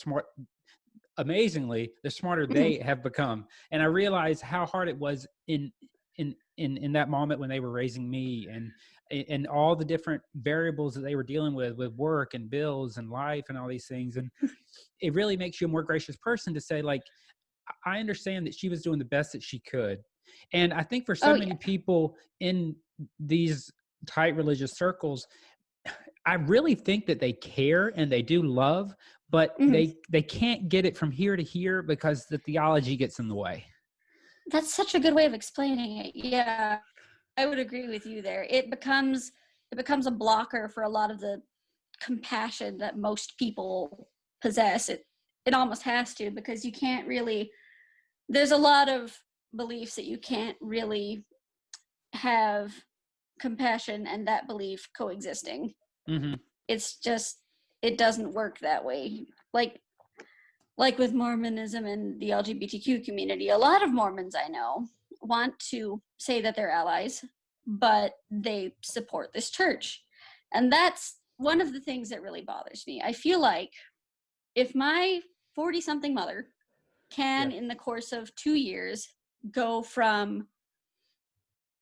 amazingly, the smarter they have become. And I realize how hard it was in that moment when they were raising me and all the different variables that they were dealing with work and bills and life and all these things. And it really makes you a more gracious person to say like, I understand that she was doing the best that she could. And I think for so Oh many yeah. people in these tight religious circles, I really think that they care and they do love, but they can't get it from here to here because the theology gets in the way. That's such a good way of explaining it. Yeah, I would agree with you there. It becomes a blocker for a lot of the compassion that most people possess. It almost has to, because you can't really, there's a lot of beliefs that you can't really have compassion and that belief coexisting. Mm-hmm. It's just, it doesn't work that way. Like with Mormonism and the LGBTQ community, a lot of Mormons I know want to say that they're allies, but they support this church. And that's one of the things that really bothers me. I feel like if my 40-something mother can, Yeah. in the course of 2 years, go from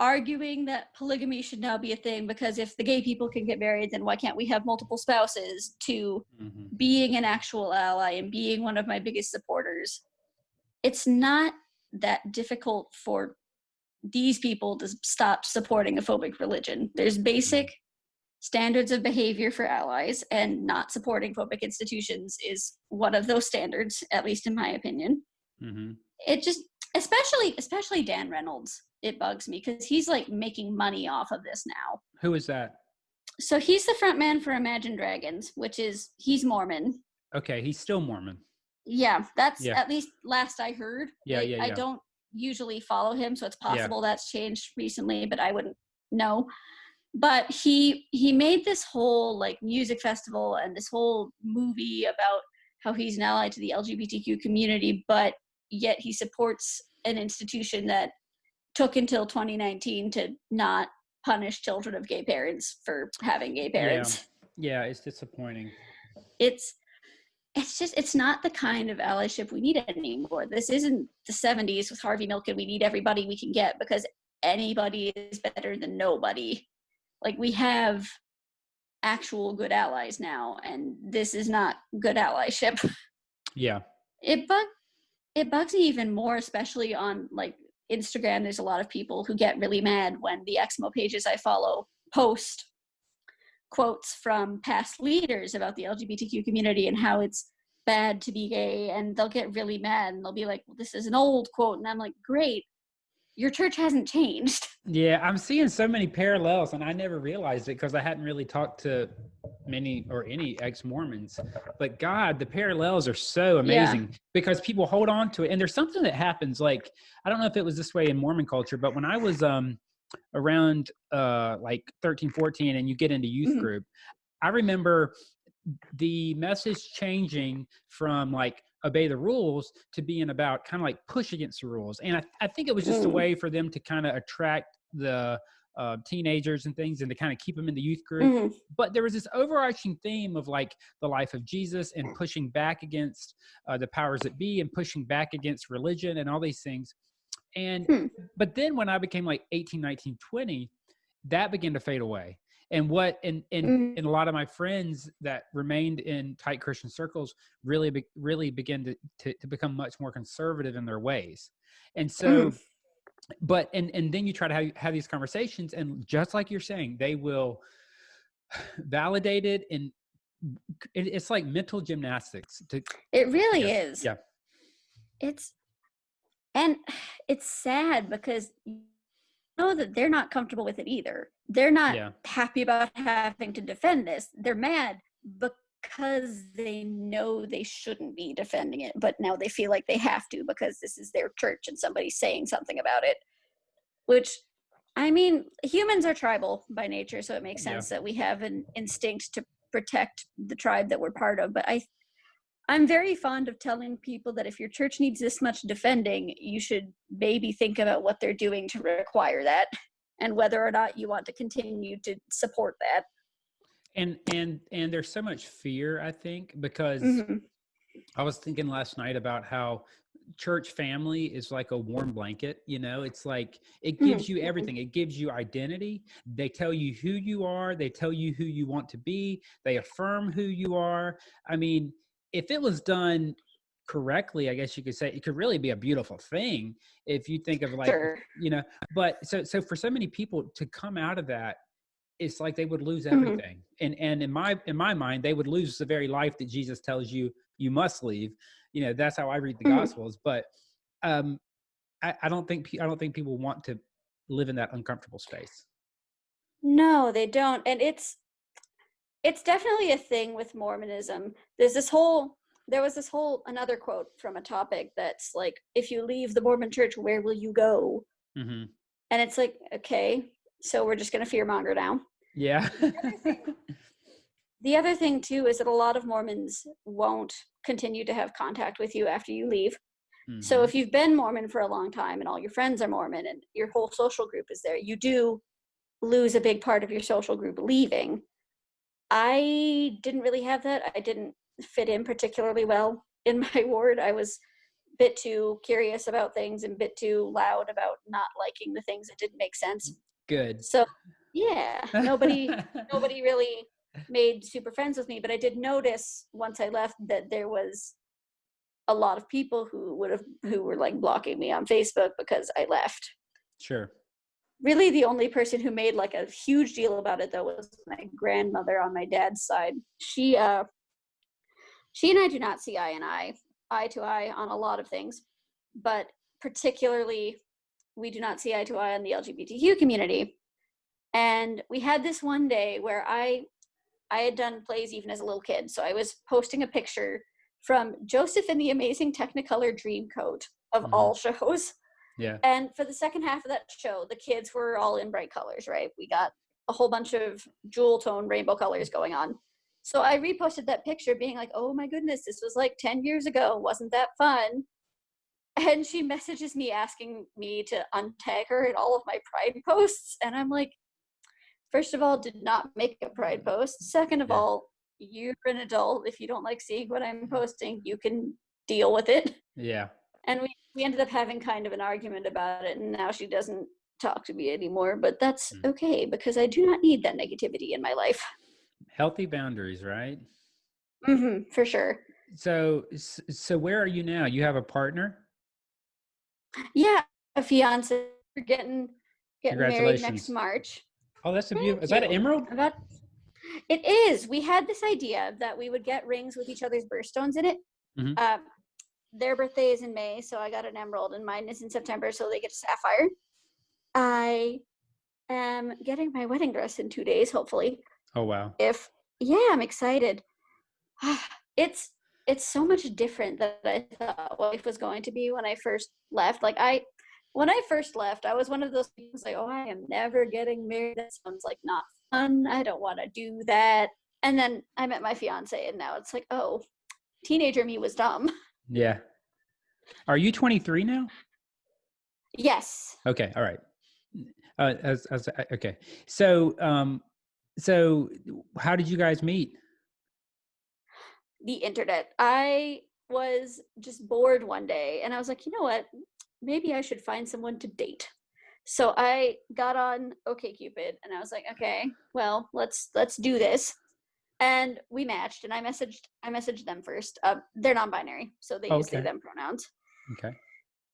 arguing that polygamy should now be a thing because if the gay people can get married, then why can't we have multiple spouses, to being an actual ally and being one of my biggest supporters. It's not that difficult for these people to stop supporting a phobic religion. There's basic standards of behavior for allies, and not supporting phobic institutions is one of those standards, at least in my opinion. It just, especially Dan Reynolds, it bugs me because he's like making money off of this now. Who is that? So he's the front man for Imagine Dragons, he's Mormon. Okay, he's still Mormon. Yeah, that's at least last I heard. I don't usually follow him, so it's possible that's changed recently, but I wouldn't know. But he made this whole like music festival and this whole movie about how he's an ally to the LGBTQ community, but yet he supports an institution that took until 2019 to not punish children of gay parents for having gay parents. Yeah, it's disappointing. It's not the kind of allyship we need anymore. This isn't the 70s with Harvey Milk and we need everybody we can get because anybody is better than nobody. Like, we have actual good allies now, and this is not good allyship. Yeah. It bugs me even more, especially on like Instagram. There's a lot of people who get really mad when the Exmo pages I follow post quotes from past leaders about the LGBTQ community and how it's bad to be gay, and they'll get really mad and they'll be like, well, this is an old quote, and I'm like, great, your church hasn't changed. Yeah, I'm seeing so many parallels, and I never realized it because I hadn't really talked to many or any ex-Mormons. But God, the parallels are so amazing because people hold on to it. And there's something that happens, like, I don't know if it was this way in Mormon culture, but when I was around like 13, 14, and you get into youth group, I remember the message changing from like obey the rules to being about kind of like push against the rules. And I think it was just a way for them to kind of attract the teenagers and things and to kind of keep them in the youth group. But there was this overarching theme of like the life of Jesus and pushing back against the powers that be and pushing back against religion and all these things. And but then when I became like 18, 19, 20, that began to fade away. And and a lot of my friends that remained in tight Christian circles really began to become much more conservative in their ways. And so, but then you try to have these conversations, and just like you're saying, they will validate it, and it's like mental gymnastics. It really is. Yeah. It's sad because you know that they're not comfortable with it either. They're not happy about having to defend this. They're mad because they know they shouldn't be defending it, but now they feel like they have to because this is their church and somebody's saying something about it. Which, I mean, humans are tribal by nature, so it makes sense that we have an instinct to protect the tribe that we're part of. But I'm very fond of telling people that if your church needs this much defending, you should maybe think about what they're doing to require that and whether or not you want to continue to support that. And there's so much fear, I think, because I was thinking last night about how church family is like a warm blanket. You know, it's like, it gives you everything. It gives you identity. They tell you who you are. They tell you who you want to be. They affirm who you are. I mean, if it was done correctly, I guess you could say it could really be a beautiful thing if you think of like, you know, but so for so many people to come out of that, it's like they would lose everything. And in my mind, they would lose the very life that Jesus tells you must leave. You know, that's how I read the Gospels. But I don't think people want to live in that uncomfortable space. No, they don't. And it's definitely a thing with Mormonism. There was this whole another quote from a topic that's like, if you leave the Mormon church, where will you go? And it's like, okay, so we're just going to fearmonger now. Yeah. The other thing too is that a lot of Mormons won't continue to have contact with you after you leave. So if you've been Mormon for a long time and all your friends are Mormon and your whole social group is there, you do lose a big part of your social group leaving. I didn't really have that. I didn't fit in particularly well in my ward. I was bit too curious about things and a bit too loud about not liking the things that didn't make sense. Good. So yeah, nobody really made super friends with me, but I did notice once I left that there was a lot of people who were like blocking me on Facebook because I left. Sure. Really the only person who made like a huge deal about it though was my grandmother on my dad's side. She and I do not see eye to eye on a lot of things, but particularly we do not see eye to eye on the LGBTQ community. And we had this one day where I had done plays even as a little kid. So I was posting a picture from Joseph and the Amazing Technicolor Dreamcoat of all shows. Yeah. And for the second half of that show, the kids were all in bright colors, right? We got a whole bunch of jewel tone rainbow colors going on. So I reposted that picture being like, oh my goodness, this was like 10 years ago. Wasn't that fun? And she messages me asking me to untag her in all of my Pride posts. And I'm like, first of all, did not make a Pride post. Second of all, you're an adult. If you don't like seeing what I'm posting, you can deal with it. Yeah. And we ended up having kind of an argument about it. And now she doesn't talk to me anymore. But that's okay, because I do not need that negativity in my life. Healthy boundaries, right? For sure. So where are you now? You have a partner? Yeah, a fiance. We're getting married next March. Oh, that's a beautiful. Is that an emerald? It is. We had this idea that we would get rings with each other's birthstones in it. Their birthday is in May, so I got an emerald, and mine is in September, so they get a sapphire. I am getting my wedding dress in 2 days, hopefully. Oh wow. I'm excited. It's so much different than I thought life was going to be when I first left. When I first left, I was one of those people like, oh, I am never getting married. That sounds like not fun. I don't want to do that. And then I met my fiance, and now it's like, oh, teenager me was dumb. Yeah. Are you 23 now? Yes. Okay. All right. Okay. So how did you guys meet? The internet. I was just bored one day, and I was like, you know what? Maybe I should find someone to date. So I got on OkCupid, and I was like, okay, well, let's do this. And we matched, and I messaged them first. They're non-binary, so they use they, them pronouns. Okay.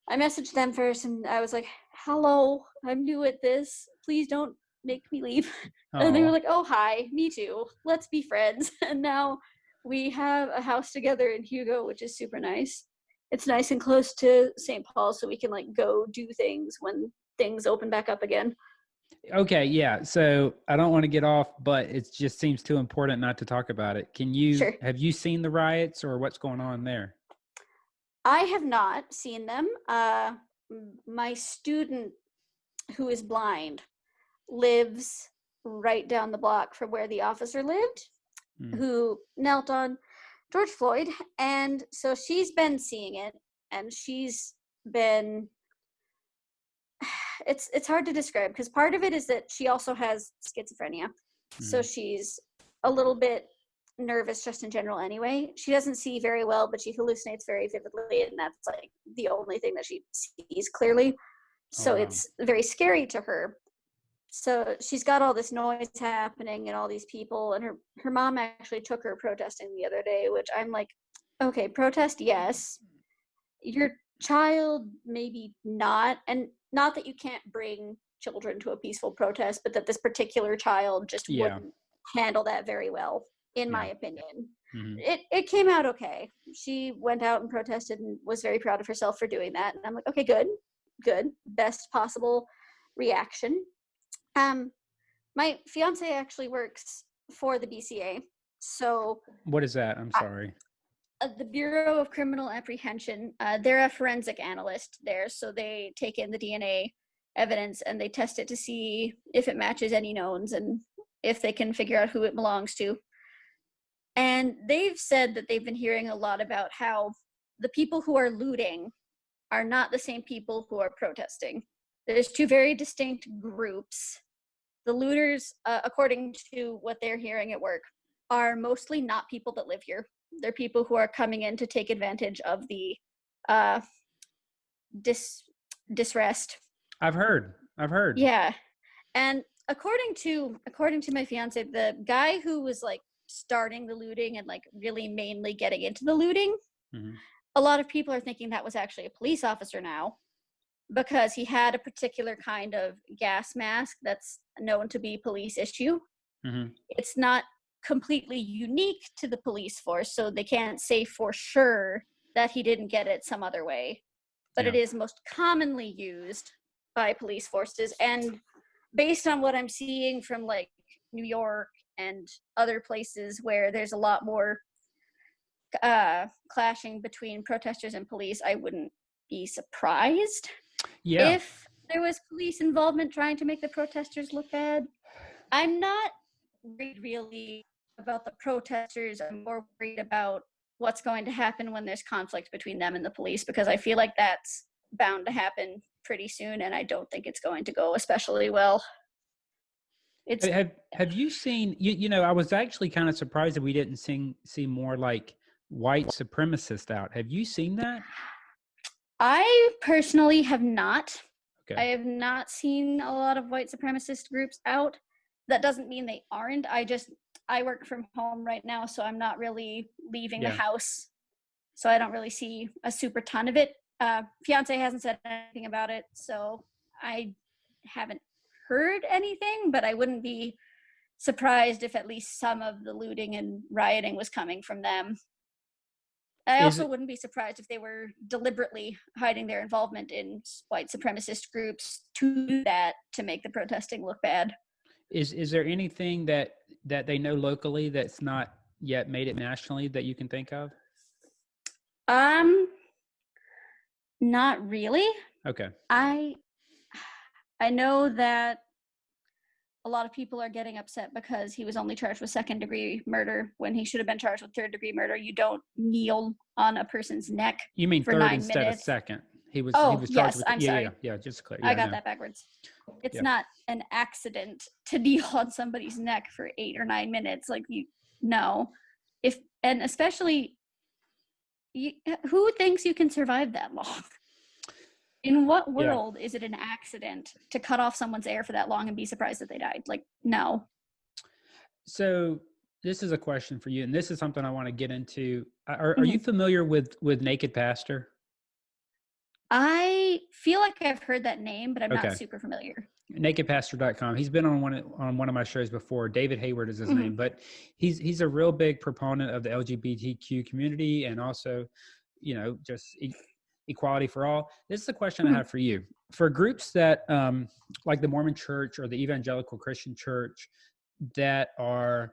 I messaged them first, and I was like, hello, I'm new at this. Please don't make me leave. And they were like, oh, hi, me too. Let's be friends. And now we have a house together in Hugo, which is super nice. It's nice and close to St. Paul, so we can like go do things when things open back up again. Okay, yeah. So I don't want to get off, but it just seems too important not to talk about it. Have you seen the riots or what's going on there? I have not seen them. My student who is blind lives right down the block from where the officer lived, who knelt on George Floyd. And so she's been seeing it, and she's been, it's hard to describe, because part of it is that she also has schizophrenia. So she's a little bit nervous just in general anyway. She doesn't see very well, but she hallucinates very vividly, and that's like the only thing that she sees clearly. So it's very scary to her. So she's got all this noise happening and all these people, and her mom actually took her protesting the other day, which I'm like, okay, protest, yes. Your child, maybe not. And not that you can't bring children to a peaceful protest, but that this particular child just wouldn't handle that very well, in my opinion. It came out okay. She went out and protested and was very proud of herself for doing that. And I'm like, okay, good. Best possible reaction. My fiance actually works for the BCA. So what is that? I'm sorry. The Bureau of Criminal Apprehension. They're a forensic analyst there, so they take in the DNA evidence and they test it to see if it matches any knowns and if they can figure out who it belongs to. And they've said that they've been hearing a lot about how the people who are looting are not the same people who are protesting. There's two very distinct groups. The looters, according to what they're hearing at work, are mostly not people that live here. They're people who are coming in to take advantage of the uh, disrest. I've heard. Yeah. And according to my fiance, the guy who was like starting the looting and like really mainly getting into the looting, a lot of people are thinking that was actually a police officer now, because he had a particular kind of gas mask that's known to be police issue. It's not completely unique to the police force, so they can't say for sure that he didn't get it some other way, but it is most commonly used by police forces. And based on what I'm seeing from like New York and other places where there's a lot more clashing between protesters and police, I wouldn't be surprised if there was police involvement trying to make the protesters look bad. I'm not worried really about the protesters. I'm more worried about what's going to happen when there's conflict between them and the police, because I feel like that's bound to happen pretty soon, and I don't think it's going to go especially well. Have you seen, you know, I was actually kind of surprised that we didn't see more like white supremacists out. Have you seen that? I personally have not. Okay. I have not seen a lot of white supremacist groups out. That doesn't mean they aren't. I work from home right now, so I'm not really leaving the house. So I don't really see a super ton of it. Fiance hasn't said anything about it, so I haven't heard anything, but I wouldn't be surprised if at least some of the looting and rioting was coming from them. I also wouldn't be surprised if they were deliberately hiding their involvement in white supremacist groups to do that, to make the protesting look bad. Is there anything that they know locally that's not yet made it nationally that you can think of? Not really. Okay. I know that a lot of people are getting upset because he was only charged with second-degree murder when he should have been charged with third-degree murder. You don't kneel on a person's neck. You mean for third 9 instead minutes. of second? He was charged yes, with. I'm sorry. Yeah. Just clear. I got that backwards. It's not an accident to kneel on somebody's neck for 8 or 9 minutes. Like, and especially, who thinks you can survive that long? In what world is it an accident to cut off someone's air for that long and be surprised that they died? Like, no. So this is a question for you, and this is something I want to get into. Are you familiar with Naked Pastor? I feel like I've heard that name, but I'm not super familiar. NakedPastor.com. He's been on one of my shows before. David Hayward is his name, but he's a real big proponent of the LGBTQ community, and also, you know, just equality for all. This is a question I have for you. For groups that like the Mormon Church or the Evangelical Christian Church that are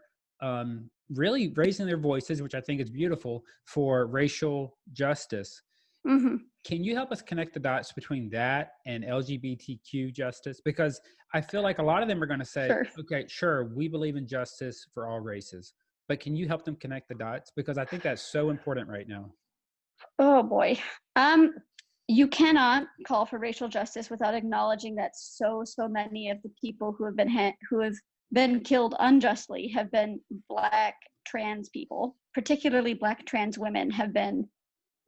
really raising their voices, which I think is beautiful, for racial justice. Can you help us connect the dots between that and LGBTQ justice? Because I feel like a lot of them are going to say, okay, sure, we believe in justice for all races, but can you help them connect the dots? Because I think that's so important right now. Oh boy. You cannot call for racial justice without acknowledging that so many of the people who have been killed unjustly have been Black trans people. Particularly Black trans women have been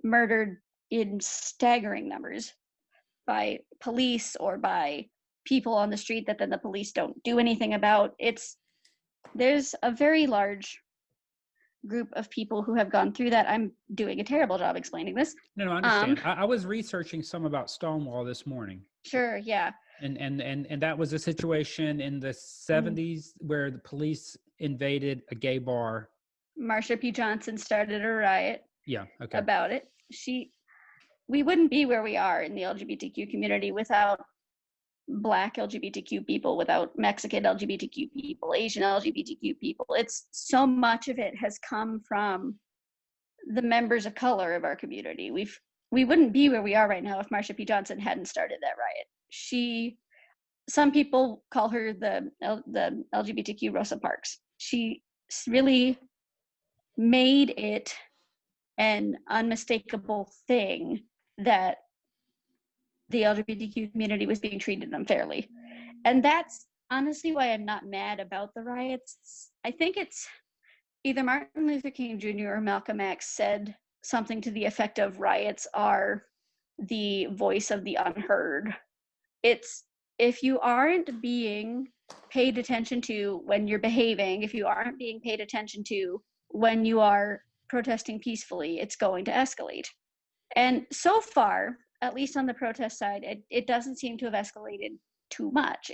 murdered in staggering numbers by police or by people on the street that then the police don't do anything about. There's a very large group of people who have gone through that. I'm doing a terrible job explaining this. No, I understand. I was researching some about Stonewall this morning. Sure, yeah. And that was a situation in the 70s where the police invaded a gay bar. Marsha P. Johnson started a riot. Yeah, okay. About it. We wouldn't be where we are in the LGBTQ community without Black LGBTQ people, without Mexican LGBTQ people, Asian LGBTQ people. It's so much of it has come from the members of color of our community. We wouldn't be where we are right now if Marsha P. Johnson hadn't started that riot. Some people call her the LGBTQ Rosa Parks. She really made it an unmistakable thing that the LGBTQ community was being treated unfairly. And that's honestly why I'm not mad about the riots. I think it's either Martin Luther King Jr. or Malcolm X said something to the effect of riots are the voice of the unheard. It's, if you aren't being paid attention to when you're behaving, if you aren't being paid attention to when you are protesting peacefully, it's going to escalate. And so far, at least on the protest side, it doesn't seem to have escalated too much.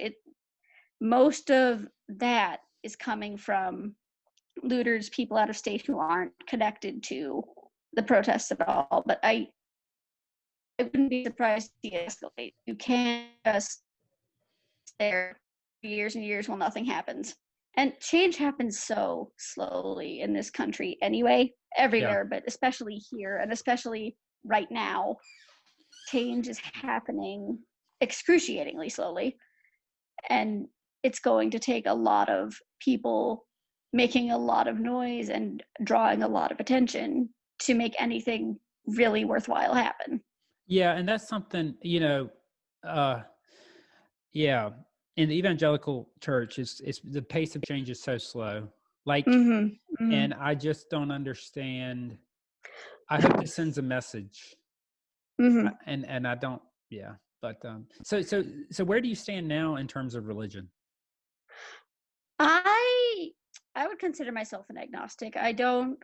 Most of that is coming from looters, people out of state who aren't connected to the protests at all. But I wouldn't be surprised to see it escalate. You can't just stay there for years and years while nothing happens. And change happens so slowly in this country anyway, everywhere, but especially here, and especially right now, change is happening excruciatingly slowly. And it's going to take a lot of people making a lot of noise and drawing a lot of attention to make anything really worthwhile happen. Yeah, and that's something, in the evangelical church, it's the pace of change is so slow. Like, and I just don't understand. I hope this sends a message, and I don't. Yeah, but so where do you stand now in terms of religion? I would consider myself an agnostic. I don't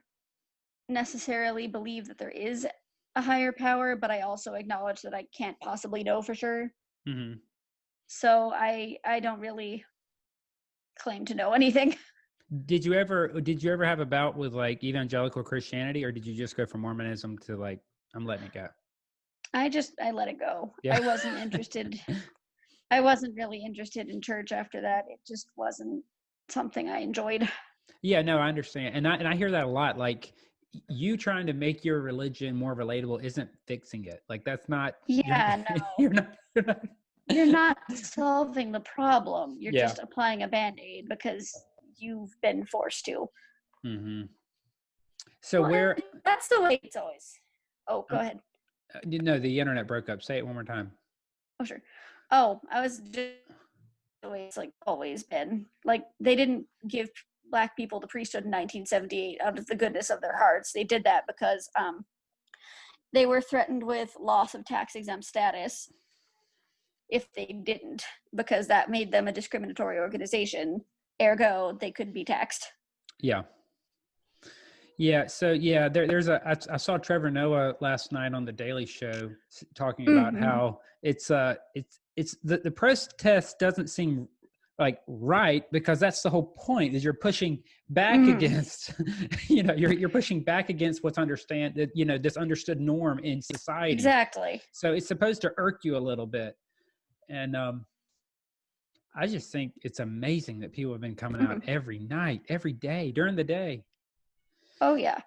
necessarily believe that there is a higher power, but I also acknowledge that I can't possibly know for sure. So I don't really claim to know anything. Did you ever have a bout with like evangelical Christianity, or did you just go from Mormonism to like, I'm letting it go? I let it go. Yeah. I wasn't interested. I wasn't really interested in church after that. It just wasn't something I enjoyed. Yeah, no, I understand. And I hear that a lot. Like, you trying to make your religion more relatable isn't fixing it. Like, that's not. Yeah, no. You're not solving the problem. You're just applying a Band-Aid because you've been forced to. So that's the way it's always. Oh, go ahead. No, the internet broke up. Say it one more time. Oh, sure. Oh, I was just the way it's like always been. Like, they didn't give Black people the priesthood in 1978 out of the goodness of their hearts. They did that because they were threatened with loss of tax-exempt status if they didn't, because that made them a discriminatory organization. Ergo, they could be taxed. Yeah. So I saw Trevor Noah last night on the Daily Show talking about how it's the protest doesn't seem like right, because that's the whole point, is you're pushing back against, you're pushing back against what's this understood norm in society. Exactly. So it's supposed to irk you a little bit. And I just think it's amazing that people have been coming out every night, every day, during the day. Oh, yeah.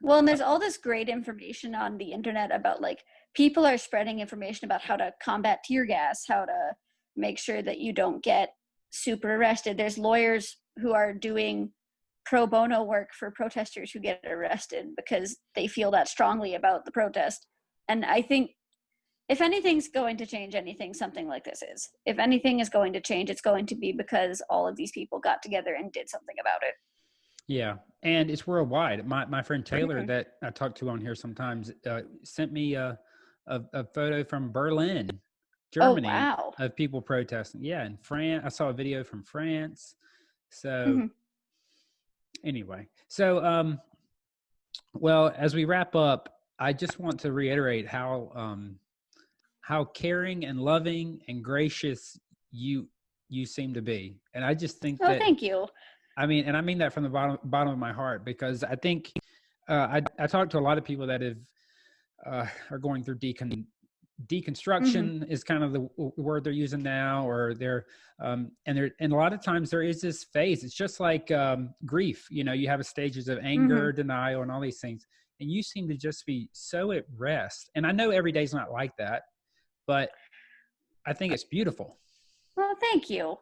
Well, and there's all this great information on the internet about, like, people are spreading information about how to combat tear gas, how to make sure that you don't get super arrested. There's lawyers who are doing pro bono work for protesters who get arrested because they feel that strongly about the protest. And I think if anything's going to change anything, something like this is. If anything is going to change, it's going to be because all of these people got together and did something about it. Yeah, and it's worldwide. My friend Taylor that I talk to on here sometimes sent me a photo from Berlin, Germany, of people protesting. Yeah, in France. I saw a video from France. So anyway, so well, as we wrap up, I just want to reiterate how caring and loving and gracious you seem to be, and I just think that. Thank you. I mean, and I mean that from the bottom of my heart, because I think I talk to a lot of people that are going through deconstruction is kind of the word they're using now, or and a lot of times there is this phase. It's just like grief. You have stages of anger, denial, and all these things. And you seem to just be so at rest. And I know every day's not like that, but I think it's beautiful. Well, thank you.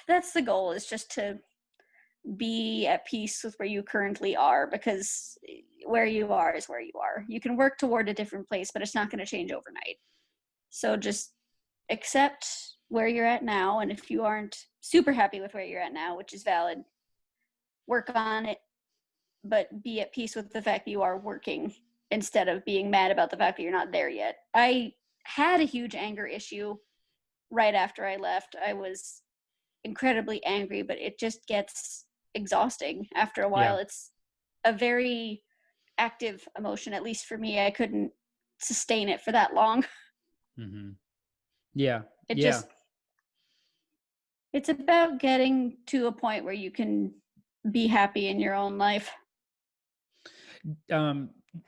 That's the goal, is just to be at peace with where you currently are, because where you are is where you are. You can work toward a different place, but it's not going to change overnight. So just accept where you're at now. And if you aren't super happy with where you're at now, which is valid, work on it. but be at peace with the fact that you are working instead of being mad about the fact that you're not there yet. I had a huge anger issue right after I left. I was incredibly angry, but it just gets exhausting after a while. Yeah. It's a very active emotion, at least for me. I couldn't sustain it for that long. Mm-hmm. Yeah. It Yeah. just, it's about getting to a point where you can be happy in your own life.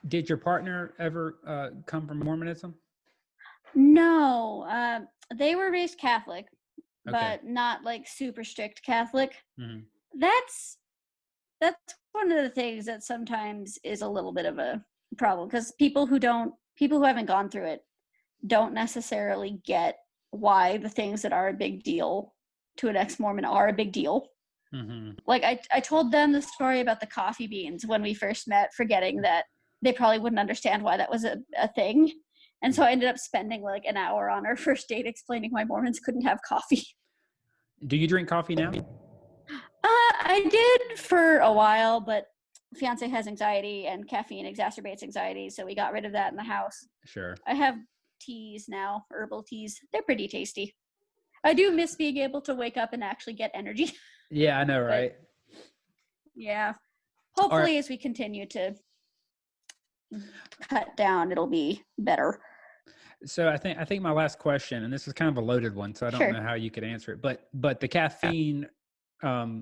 Did your partner ever come from Mormonism? No, they were raised Catholic, Okay. but not like super strict Catholic. Mm-hmm. That's one of the things that sometimes is a little bit of a problem, because people who haven't gone through it don't necessarily get why the things that are a big deal to an ex-Mormon are a big deal. Mm-hmm. Like I told them the story about the coffee beans when we first met, forgetting that they probably wouldn't understand why that was a thing. And so I ended up spending like an hour on our first date explaining why Mormons couldn't have coffee. Do you drink coffee now? I did for a while, but fiance has anxiety and caffeine exacerbates anxiety, so we got rid of that in the house. Sure. I have teas now, herbal teas. They're pretty tasty. I do miss being able to wake up and actually get energy. Yeah, I know, right? Yeah. Hopefully, right. as we continue to cut down, it'll be better. So I think my last question, and this is kind of a loaded one, so I don't know how you could answer it, but the caffeine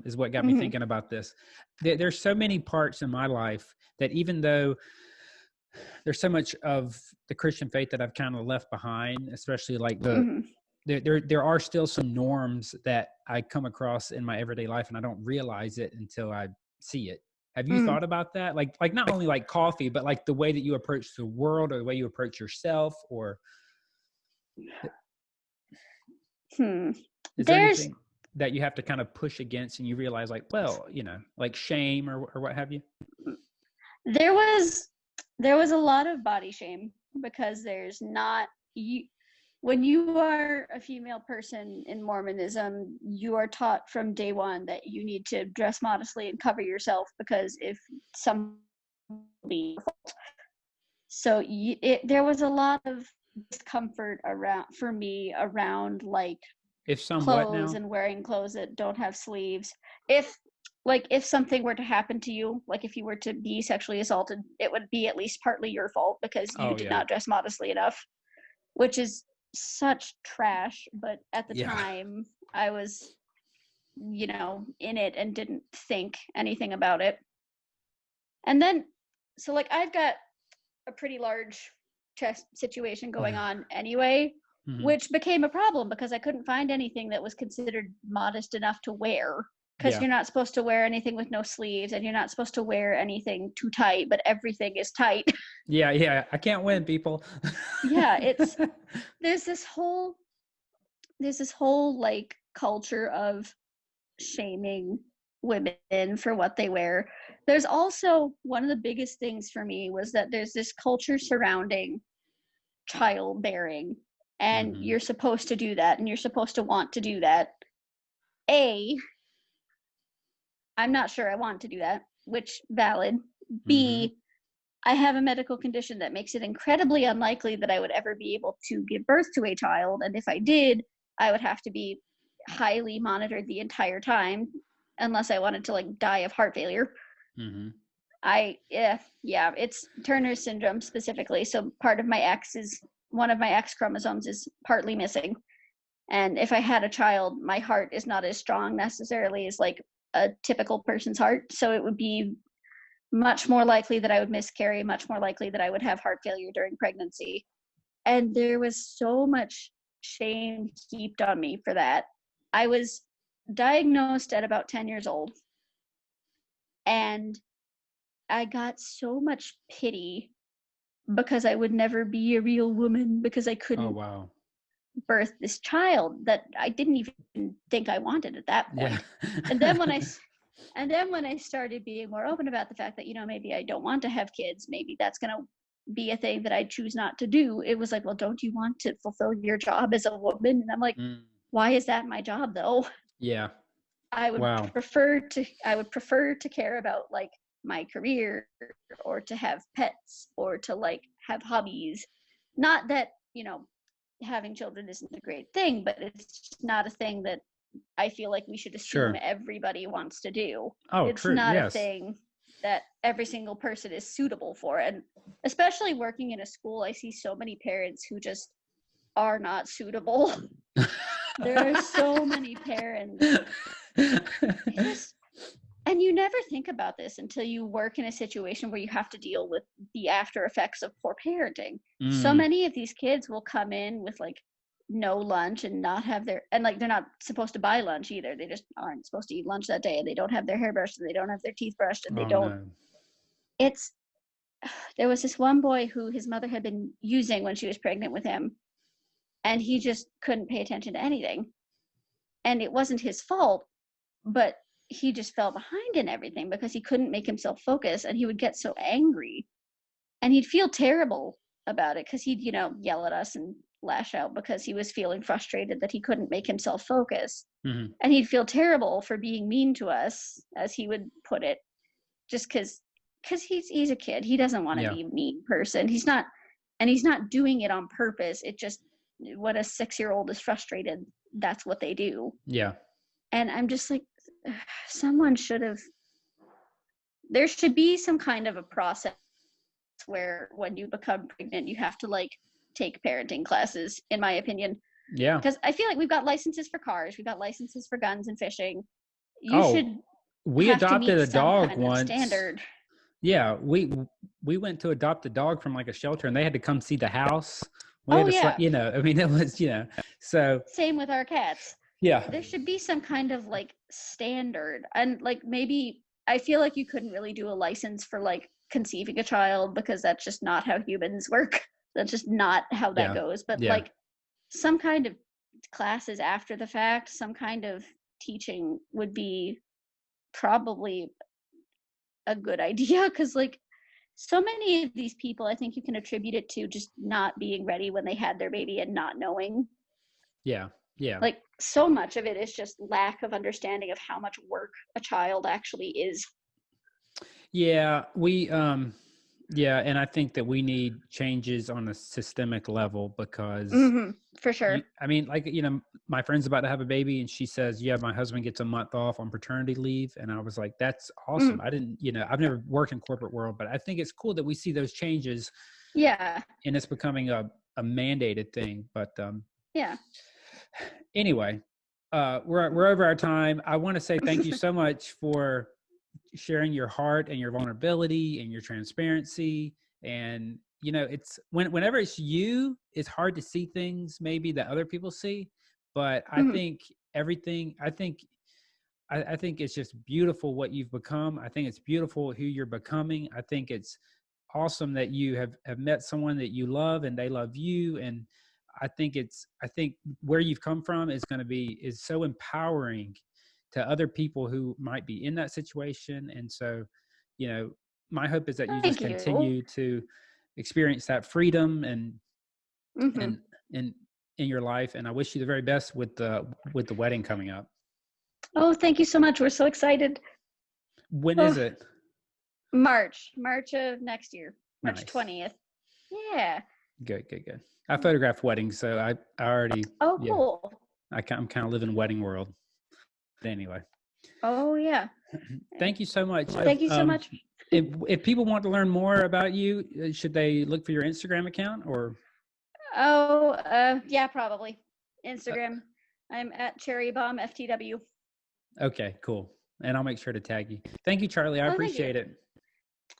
is what got me thinking about this. There's so many parts in my life that, even though there's so much of the Christian faith that I've kind of left behind, especially like there are still some norms that I come across in my everyday life, and I don't realize it until I see it. Have you thought about that? Like not only like coffee, but like the way that you approach the world, or the way you approach yourself, or is there anything that you have to kind of push against and you realize, like, well, like shame or what have you? There was a lot of body shame, because there's not, when you are a female person in Mormonism, you are taught from day one that you need to dress modestly and cover yourself, because if somebody, so there was a lot of discomfort around like clothes and wearing clothes that don't have sleeves. If something were to happen to you, like if you were to be sexually assaulted, it would be at least partly your fault, because you did not dress modestly enough, which is such trash. But at the time, I was, in it and didn't think anything about it. And then, so like I've got a pretty large chest situation going on anyway, which became a problem because I couldn't find anything that was considered modest enough to wear. Because you're not supposed to wear anything with no sleeves, and you're not supposed to wear anything too tight, but everything is tight. Yeah. I can't win, people. Yeah, there's this whole like culture of shaming women for what they wear. There's also, one of the biggest things for me was that there's this culture surrounding childbearing, and you're supposed to do that, and you're supposed to want to do that. I'm not sure I want to do that, which valid. B, I have a medical condition that makes it incredibly unlikely that I would ever be able to give birth to a child. And if I did, I would have to be highly monitored the entire time, unless I wanted to like die of heart failure. It's Turner syndrome specifically. So one of my X chromosomes is partly missing. And if I had a child, my heart is not as strong necessarily as like a typical person's heart. So it would be much more likely that I would miscarry, much more likely that I would have heart failure during pregnancy. And there was so much shame heaped on me for that. I was diagnosed at about 10 years old, and I got so much pity because I would never be a real woman, because I couldn't birth this child that I didn't even think I wanted at that point. And then when I started being more open about the fact that, maybe I don't want to have kids, maybe that's going to be a thing that I choose not to do, it was like, well, don't you want to fulfill your job as a woman? And I'm like, why is that my job though? I would prefer to care about like my career or to have pets or to like have hobbies. Not that, having children isn't a great thing, but it's not a thing that I feel like we should assume everybody wants to do. Oh, it's true. not Yes. a thing that every single person is suitable for. And especially working in a school, I see so many parents who just are not suitable. There are so many parents. And you never think about this until you work in a situation where you have to deal with the after effects of poor parenting. So many of these kids will come in with like no lunch and not have and like they're not supposed to buy lunch either. They just aren't supposed to eat lunch that day, and they don't have their hair brushed and they don't have their teeth brushed and they don't. No. There was this one boy who his mother had been using when she was pregnant with him, and he just couldn't pay attention to anything. And it wasn't his fault, but he just fell behind in everything because he couldn't make himself focus, and he would get so angry and he'd feel terrible about it because he'd, yell at us and lash out because he was feeling frustrated that he couldn't make himself focus. Mm-hmm. And he'd feel terrible for being mean to us, as he would put it, just because he's a kid. He doesn't want to be a mean person. He's not doing it on purpose. It just, when a 6-year-old is frustrated, that's what they do. Yeah. And I'm just like, there should be some kind of a process where when you become pregnant, you have to like take parenting classes, in my opinion. Yeah. Because I feel like we've got licenses for cars, we've got licenses for guns and fishing. We adopted a dog once. Standard. Yeah, we went to adopt a dog from like a shelter, and they had to come see the house. It was, so. Same with our cats. Yeah. There should be some kind of like standard, and like maybe I feel like you couldn't really do a license for like conceiving a child because that's just not how humans work. That's just not how that goes. But like some kind of classes after the fact, some kind of teaching would be probably a good idea, because like so many of these people, I think you can attribute it to just not being ready when they had their baby and not knowing. Yeah. Like so much of it is just lack of understanding of how much work a child actually is. Yeah, and I think that we need changes on a systemic level because for sure. My friend's about to have a baby and she says, yeah, my husband gets a month off on paternity leave. And I was like, that's awesome. I didn't, I've never worked in corporate world, but I think it's cool that we see those changes. Yeah. And it's becoming a mandated thing, but yeah. Anyway, we're over our time. I want to say thank you so much for sharing your heart and your vulnerability and your transparency. And, it's whenever it's you, it's hard to see things maybe that other people see. But I think I think it's just beautiful what you've become. I think it's beautiful who you're becoming. I think it's awesome that you have met someone that you love and they love you. And I think where you've come from is so empowering to other people who might be in that situation. And so, my hope is that you just continue to experience that freedom and in your life. And I wish you the very best with the wedding coming up. Oh, thank you so much. We're so excited. When is it? March of next year, March 20th. Yeah. Good. I photographed weddings, so I already. Oh, cool. I'm kind of living wedding world. But anyway. Oh yeah. Thank you so much. Thank you so much. If people want to learn more about you, should they look for your Instagram account or? Oh, yeah, probably Instagram. I'm at CherryBombFTW. Okay, cool. And I'll make sure to tag you. Thank you, Charli. I appreciate it.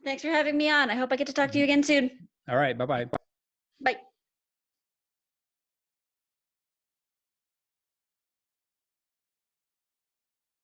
Thanks for having me on. I hope I get to talk to you again soon. All right. Bye-bye. Bye.